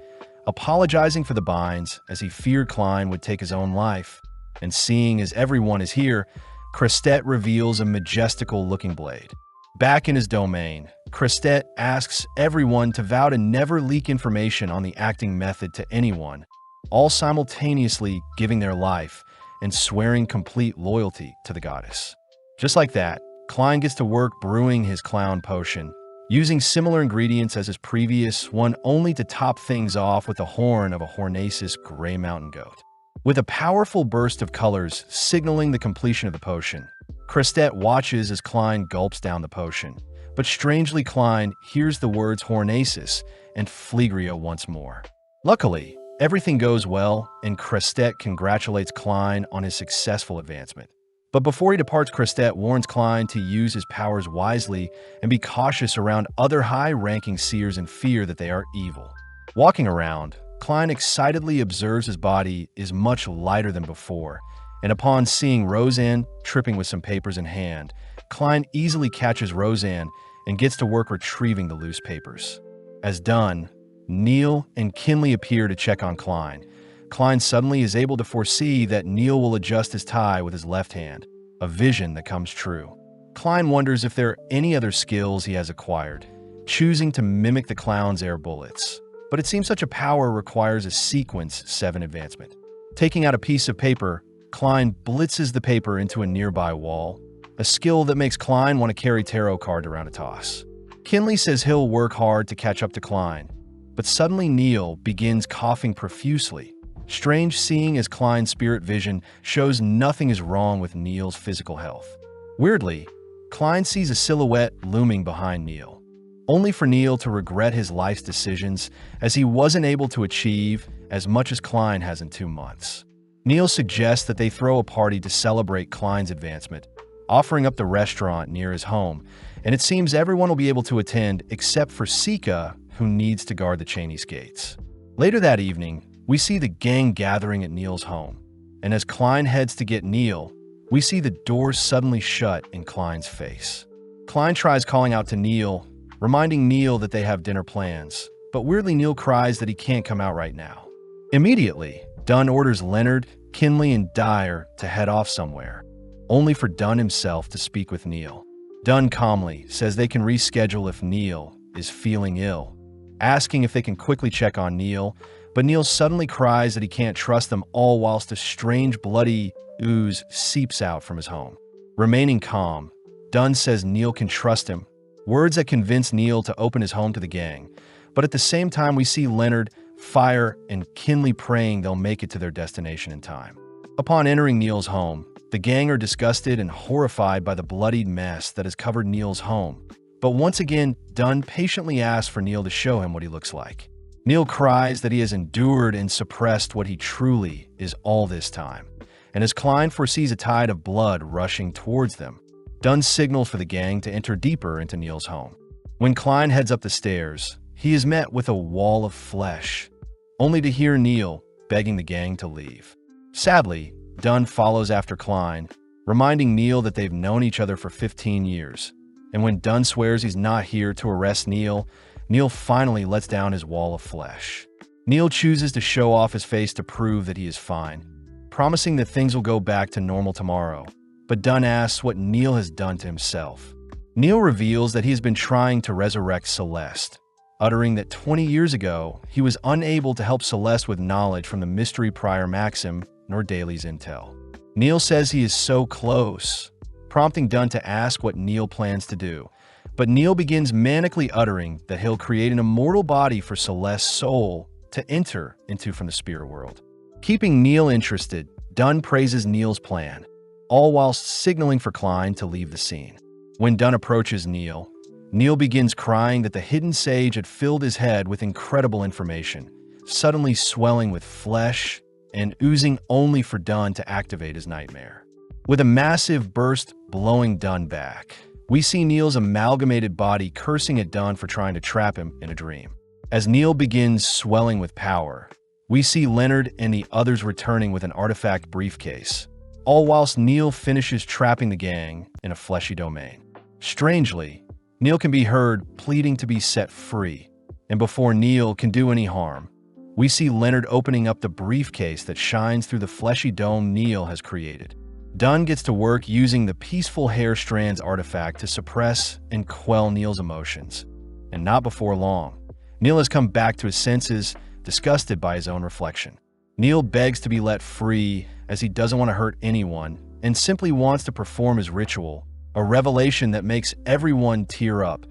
apologizing for the binds as he feared Klein would take his own life. And seeing as everyone is here, Crestet reveals a majestical-looking blade. Back in his domain, Crestet asks everyone to vow to never leak information on the acting method to anyone, all simultaneously giving their life and swearing complete loyalty to the goddess. Just like that, Klein gets to work brewing his clown potion, using similar ingredients as his previous one, only to top things off with the horn of a Hornaceous gray mountain goat. With a powerful burst of colors signaling the completion of the potion, Crestet watches as Klein gulps down the potion, but strangely Klein hears the words Hornaceous and Flegrio once more. Luckily, everything goes well, and Crestet congratulates Klein on his successful advancement. But before he departs, Crestet warns Klein to use his powers wisely and be cautious around other high-ranking seers in fear that they are evil. Walking around, Klein excitedly observes his body is much lighter than before, and upon seeing Roseanne tripping with some papers in hand, Klein easily catches Roseanne and gets to work retrieving the loose papers. As done, Neil and Kinley appear to check on Klein. Klein suddenly is able to foresee that Neil will adjust his tie with his left hand, a vision that comes true. Klein wonders if there are any other skills he has acquired, choosing to mimic the clown's air bullets. But it seems such a power requires a Sequence 7 advancement. Taking out a piece of paper, Klein blitzes the paper into a nearby wall, a skill that makes Klein want to carry tarot card around a toss. Kinley says he'll work hard to catch up to Klein, but suddenly Neil begins coughing profusely. Strange seeing as Klein's spirit vision shows nothing is wrong with Neil's physical health. Weirdly, Klein sees a silhouette looming behind Neil, only for Neil to regret his life's decisions as he wasn't able to achieve as much as Klein has in 2 months. Neil suggests that they throw a party to celebrate Klein's advancement, offering up the restaurant near his home, and it seems everyone will be able to attend except for Sika, who needs to guard the Cheney's gates. Later that evening, we see the gang gathering at Neil's home, and as Klein heads to get Neil, we see the doors suddenly shut in Klein's face. Klein tries calling out to Neil, reminding Neil that they have dinner plans, but weirdly Neil cries that he can't come out right now. Immediately, Dunn orders Leonard, Kinley, and Dyer to head off somewhere, only for Dunn himself to speak with Neil. Dunn calmly says they can reschedule if Neil is feeling ill, asking if they can quickly check on Neil, but Neil suddenly cries that he can't trust them, all whilst a strange bloody ooze seeps out from his home. Remaining calm, Dunn says Neil can trust him, words that convince Neil to open his home to the gang, but at the same time we see Leonard, Fire, and Kinley praying they'll make it to their destination in time. Upon entering Neil's home, The gang are disgusted and horrified by the bloodied mess that has covered Neil's home. But once again, Dunn patiently asks for Neil to show him what he looks like. Neil cries that he has endured and suppressed what he truly is all this time. And as Klein foresees a tide of blood rushing towards them, Dunn signals for the gang to enter deeper into Neil's home. When Klein heads up the stairs, he is met with a wall of flesh, only to hear Neil begging the gang to leave. Sadly, Dunn follows after Klein, reminding Neil that they've known each other for 15 years. And when Dunn swears he's not here to arrest Neil, Neil finally lets down his wall of flesh. Neil chooses to show off his face to prove that he is fine, promising that things will go back to normal tomorrow. But Dunn asks what Neil has done to himself. Neil reveals that he has been trying to resurrect Celeste, uttering that 20 years ago, he was unable to help Celeste with knowledge from the mystery prior Maxim nor Daly's intel. Neil says he is so close, prompting Dunn to ask what Neil plans to do. But Neil begins manically uttering that he'll create an immortal body for Celeste's soul to enter into from the spirit world. Keeping Neil interested, Dunn praises Neil's plan, all whilst signaling for Klein to leave the scene. When Dunn approaches Neil, Neil begins crying that the hidden sage had filled his head with incredible information, suddenly swelling with flesh and oozing only for Dunn to activate his nightmare. With a massive burst blowing Dunn back, we see Neil's amalgamated body cursing at Dunn for trying to trap him in a dream. As Neil begins swelling with power, we see Leonard and the others returning with an artifact briefcase, all whilst Neil finishes trapping the gang in a fleshy domain. Strangely, Neil can be heard pleading to be set free, and before Neil can do any harm, we see Leonard opening up the briefcase that shines through the fleshy dome Neil has created. Dunn gets to work using the peaceful hair strands artifact to suppress and quell Neil's emotions. And not before long, Neil has come back to his senses, disgusted by his own reflection. Neil begs to be let free as he doesn't want to hurt anyone and simply wants to perform his ritual, a revelation that makes everyone tear up,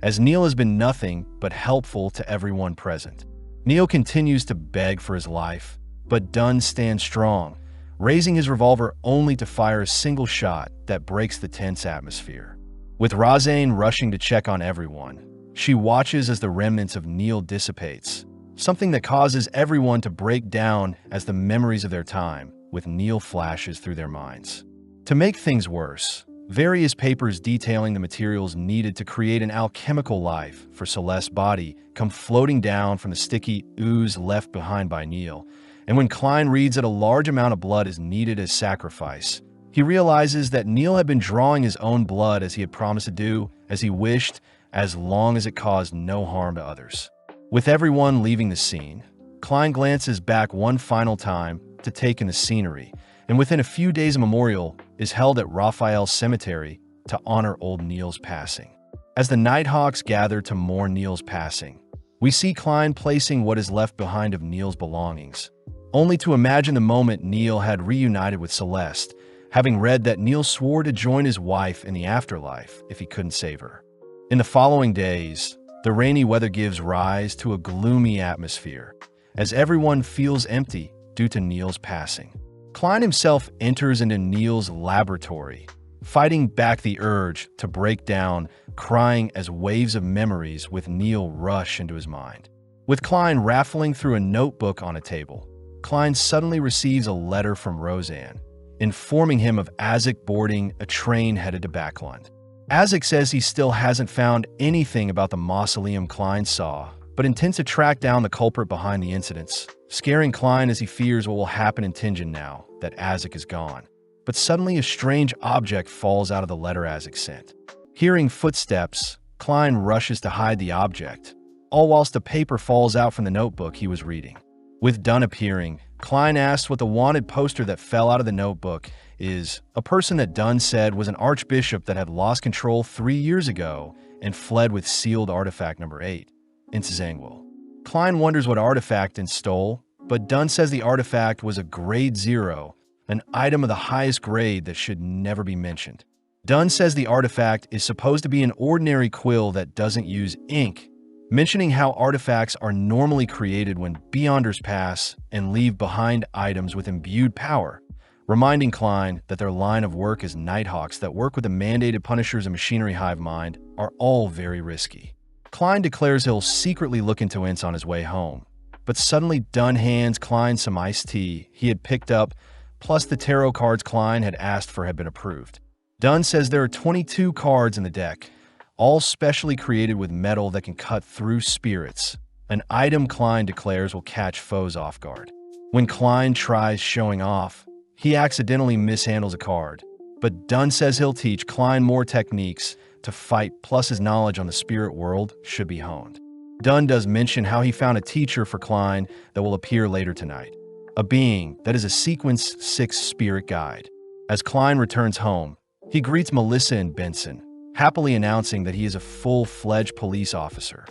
as Neil has been nothing but helpful to everyone present. Neil continues to beg for his life, but Dunn stands strong, raising his revolver only to fire a single shot that breaks the tense atmosphere. With Razane rushing to check on everyone, she watches as the remnants of Neil dissipates, something that causes everyone to break down as the memories of their time with Neil flashes through their minds. To make things worse, various papers detailing the materials needed to create an alchemical life for Celeste's body come floating down from the sticky ooze left behind by Neil. And when Klein reads that a large amount of blood is needed as sacrifice, he realizes that Neil had been drawing his own blood as he had promised to do, as he wished, as long as it caused no harm to others. With everyone leaving the scene, Klein glances back one final time to take in the scenery, and within a few days a memorial is held at Raphael's cemetery to honor old Neil's passing. As the Nighthawks gather to mourn Neil's passing, we see Klein placing what is left behind of Neil's belongings, only to imagine the moment Neil had reunited with Celeste, having read that Neil swore to join his wife in the afterlife if he couldn't save her. In the following days, the rainy weather gives rise to a gloomy atmosphere, as everyone feels empty due to Neil's passing. Klein himself enters into Neil's laboratory, fighting back the urge to break down, crying as waves of memories with Neil rush into his mind. With Klein raffling through a notebook on a table, Klein suddenly receives a letter from Roseanne, informing him of Isaac boarding a train headed to Backlund. Isaac says he still hasn't found anything about the mausoleum Klein saw, but intends to track down the culprit behind the incidents, scaring Klein as he fears what will happen in Tingen now that Isaac is gone. But suddenly a strange object falls out of the letter Isaac sent. Hearing footsteps, Klein rushes to hide the object, all whilst a paper falls out from the notebook he was reading. With Dunn appearing, Klein asks what the wanted poster that fell out of the notebook is, a person that Dunn said was an archbishop that had lost control 3 years ago and fled with sealed artifact number 8 into Zangwil. Klein wonders what artifact and stole, but Dunn says the artifact was a grade 0, an item of the highest grade that should never be mentioned. Dunn says the artifact is supposed to be an ordinary quill that doesn't use ink, mentioning how artifacts are normally created when Beyonders pass and leave behind items with imbued power, reminding Klein that their line of work as Nighthawks that work with the mandated Punishers and Machinery Hive Mind are all very risky. Klein declares he'll secretly look into Ince on his way home, but suddenly Dunn hands Klein some iced tea he had picked up, plus the tarot cards Klein had asked for had been approved. Dunn says there are 22 cards in the deck, all specially created with metal that can cut through spirits, an item Klein declares will catch foes off guard. When Klein tries showing off, he accidentally mishandles a card, but Dunn says he'll teach Klein more techniques to fight, plus his knowledge on the spirit world should be honed. Dunn does mention how he found a teacher for Klein that will appear later tonight, a being that is a Sequence 6 spirit guide. As Klein returns home, he greets Melissa and Benson, happily announcing that he is a full-fledged police officer.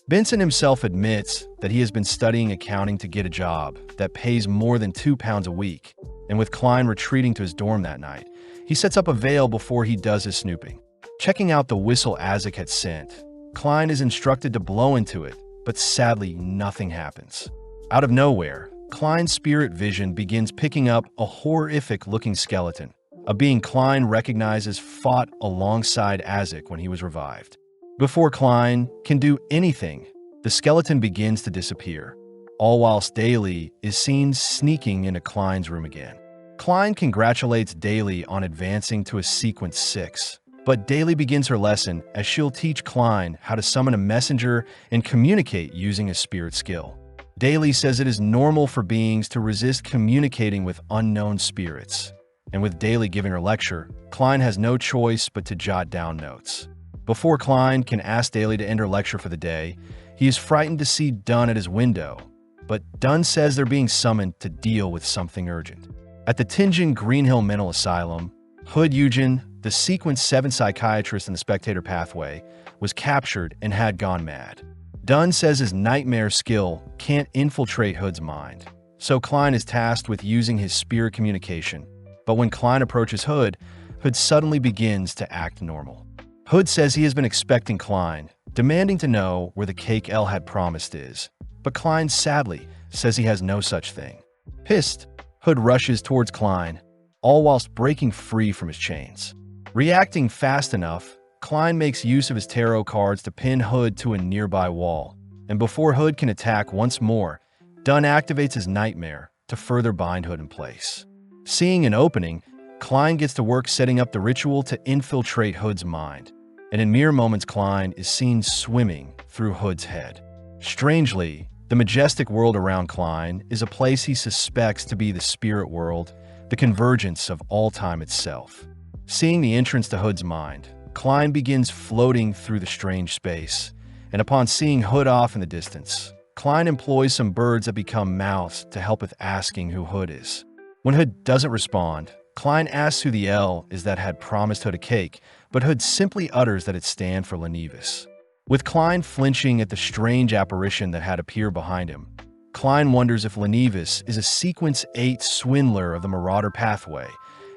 Benson himself admits that he has been studying accounting to get a job that pays more than £2 a week, and with Klein retreating to his dorm that night, he sets up a veil before he does his snooping. Checking out the whistle Azek had sent, Klein is instructed to blow into it, but sadly nothing happens. Out of nowhere, Klein's spirit vision begins picking up a horrific-looking skeleton, a being Klein recognizes fought alongside Azek when he was revived. Before Klein can do anything, the skeleton begins to disappear, all whilst Daly is seen sneaking into Klein's room again. Klein congratulates Daly on advancing to a Sequence 6, but Daly begins her lesson as she'll teach Klein how to summon a messenger and communicate using a spirit skill. Daly says it is normal for beings to resist communicating with unknown spirits, and with Daly giving her lecture, Klein has no choice but to jot down notes. Before Klein can ask Daly to end her lecture for the day, he is frightened to see Dunn at his window, but Dunn says they're being summoned to deal with something urgent. At the Tianjin Greenhill Mental Asylum, Hood Eugen, the Sequence 7 psychiatrist in the Spectator Pathway, was captured and had gone mad. Dunn says his nightmare skill can't infiltrate Hood's mind, so Klein is tasked with using his spirit communication. But when Klein approaches Hood, Hood suddenly begins to act normal. Hood says he has been expecting Klein, demanding to know where the cake Elle had promised is, but Klein sadly says he has no such thing. Pissed, Hood rushes towards Klein, all whilst breaking free from his chains. Reacting fast enough, Klein makes use of his tarot cards to pin Hood to a nearby wall, and before Hood can attack once more, Dunn activates his nightmare to further bind Hood in place. Seeing an opening, Klein gets to work setting up the ritual to infiltrate Hood's mind, and in mere moments Klein is seen swimming through Hood's head. Strangely, the majestic world around Klein is a place he suspects to be the spirit world, the convergence of all time itself. Seeing the entrance to Hood's mind, Klein begins floating through the strange space, and upon seeing Hood off in the distance, Klein employs some birds that become mouths to help with asking who Hood is. When Hood doesn't respond, Klein asks who the L is that had promised Hood a cake, but Hood simply utters that it stands for Lenivis. With Klein flinching at the strange apparition that had appeared behind him, Klein wonders if Lenivis is a Sequence 8 swindler of the Marauder Pathway,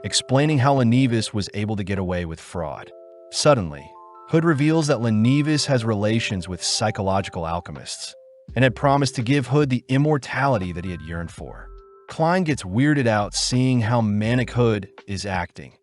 explaining how Lenivis was able to get away with fraud. Suddenly, Hood reveals that Lenivis has relations with psychological alchemists, and had promised to give Hood the immortality that he had yearned for. Klein gets weirded out seeing how manic Hood is acting,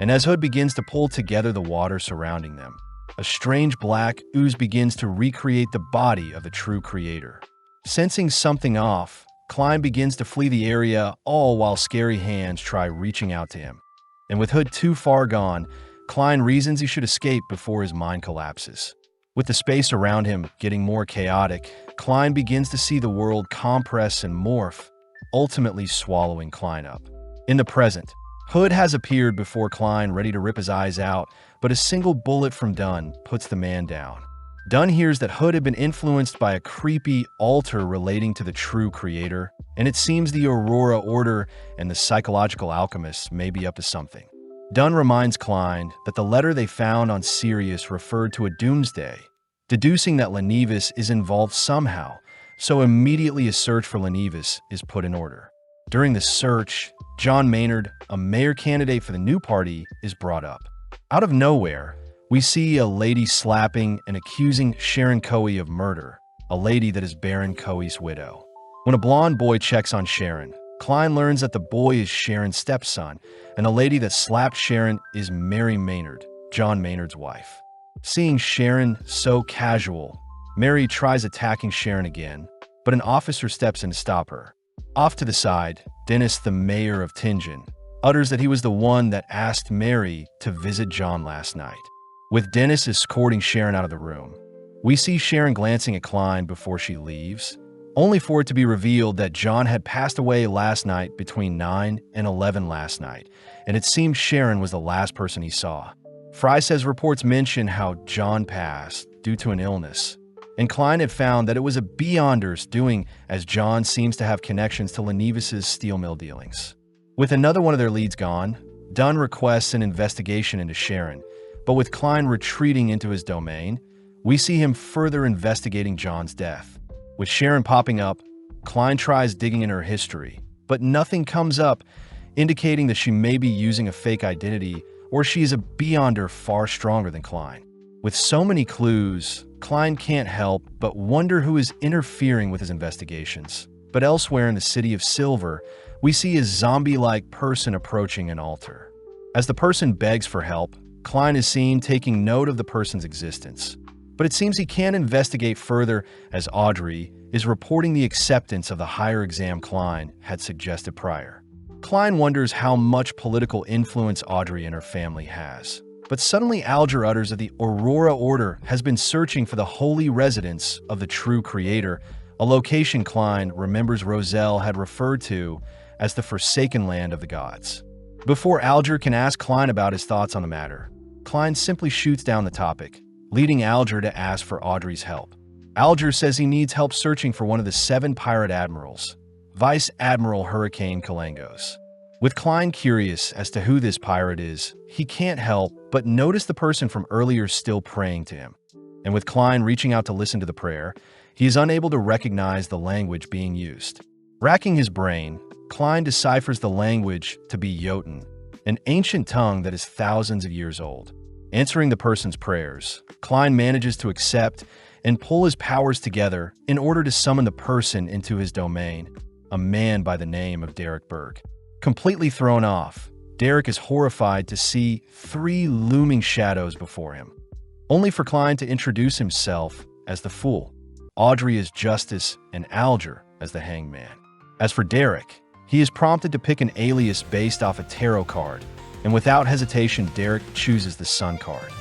and as Hood begins to pull together the water surrounding them, a strange black ooze begins to recreate the body of the true creator. Sensing something off, Klein begins to flee the area, all while scary hands try reaching out to him. And with Hood too far gone, Klein reasons he should escape before his mind collapses. With the space around him getting more chaotic, Klein begins to see the world compress and morph, ultimately swallowing Klein up. In the present, Hood has appeared before Klein, ready to rip his eyes out, but a single bullet from Dunn puts the man down. Dunn hears that Hood had been influenced by a creepy altar relating to the true creator, and it seems the Aurora Order and the psychological alchemists may be up to something. Dunn reminds Klein that the letter they found on Sirius referred to a doomsday, deducing that Lenivis is involved somehow, so immediately a search for Lenivis is put in order. During the search, John Maynard, a mayor candidate for the new party, is brought up. Out of nowhere, we see a lady slapping and accusing Sharon Coey of murder, a lady that is Baron Coey's widow. When a blonde boy checks on Sharon, Klein learns that the boy is Sharon's stepson, and the lady that slapped Sharon is Mary Maynard, John Maynard's wife. Seeing Sharon so casual, Mary tries attacking Sharon again, but an officer steps in to stop her. Off to the side, Dennis, the mayor of Tianjin, utters that he was the one that asked Mary to visit John last night. With Dennis escorting Sharon out of the room, we see Sharon glancing at Klein before she leaves, only for it to be revealed that John had passed away last night between 9 and 11 last night, and it seemed Sharon was the last person he saw. Fry says reports mention how John passed due to an illness, and Klein had found that it was a Beyonder's doing, as John seems to have connections to Lenevis's steel mill dealings. With another one of their leads gone, Dunn requests an investigation into Sharon, but with Klein retreating into his domain, we see him further investigating John's death. With Sharon popping up, Klein tries digging in her history, but nothing comes up, indicating that she may be using a fake identity or she is a Beyonder far stronger than Klein. With so many clues, Klein can't help but wonder who is interfering with his investigations. But elsewhere in the City of Silver, we see a zombie-like person approaching an altar. As the person begs for help, Klein is seen taking note of the person's existence. But it seems he can't investigate further as Audrey is reporting the acceptance of the higher exam Klein had suggested prior. Klein wonders how much political influence Audrey and her family has. But suddenly Alger utters that the Aurora Order has been searching for the holy residence of the true creator, a location Klein remembers Roselle had referred to as the Forsaken Land of the Gods. Before Alger can ask Klein about his thoughts on the matter, Klein simply shoots down the topic, leading Alger to ask for Audrey's help. Alger says he needs help searching for one of the 7 pirate admirals, Vice Admiral Hurricane Kalangos. With Klein curious as to who this pirate is, he can't help but notice the person from earlier still praying to him. And with Klein reaching out to listen to the prayer, he is unable to recognize the language being used. Racking his brain, Klein deciphers the language to be Jotun, an ancient tongue that is thousands of years old. Answering the person's prayers, Klein manages to accept and pull his powers together in order to summon the person into his domain, a man by the name of Derek Berg. Completely thrown off, Derek is horrified to see 3 looming shadows before him, only for Klein to introduce himself as the Fool, Audrey as Justice, and Alger as the Hangman. As for Derek, he is prompted to pick an alias based off a tarot card, and without hesitation, Derek chooses the Sun card.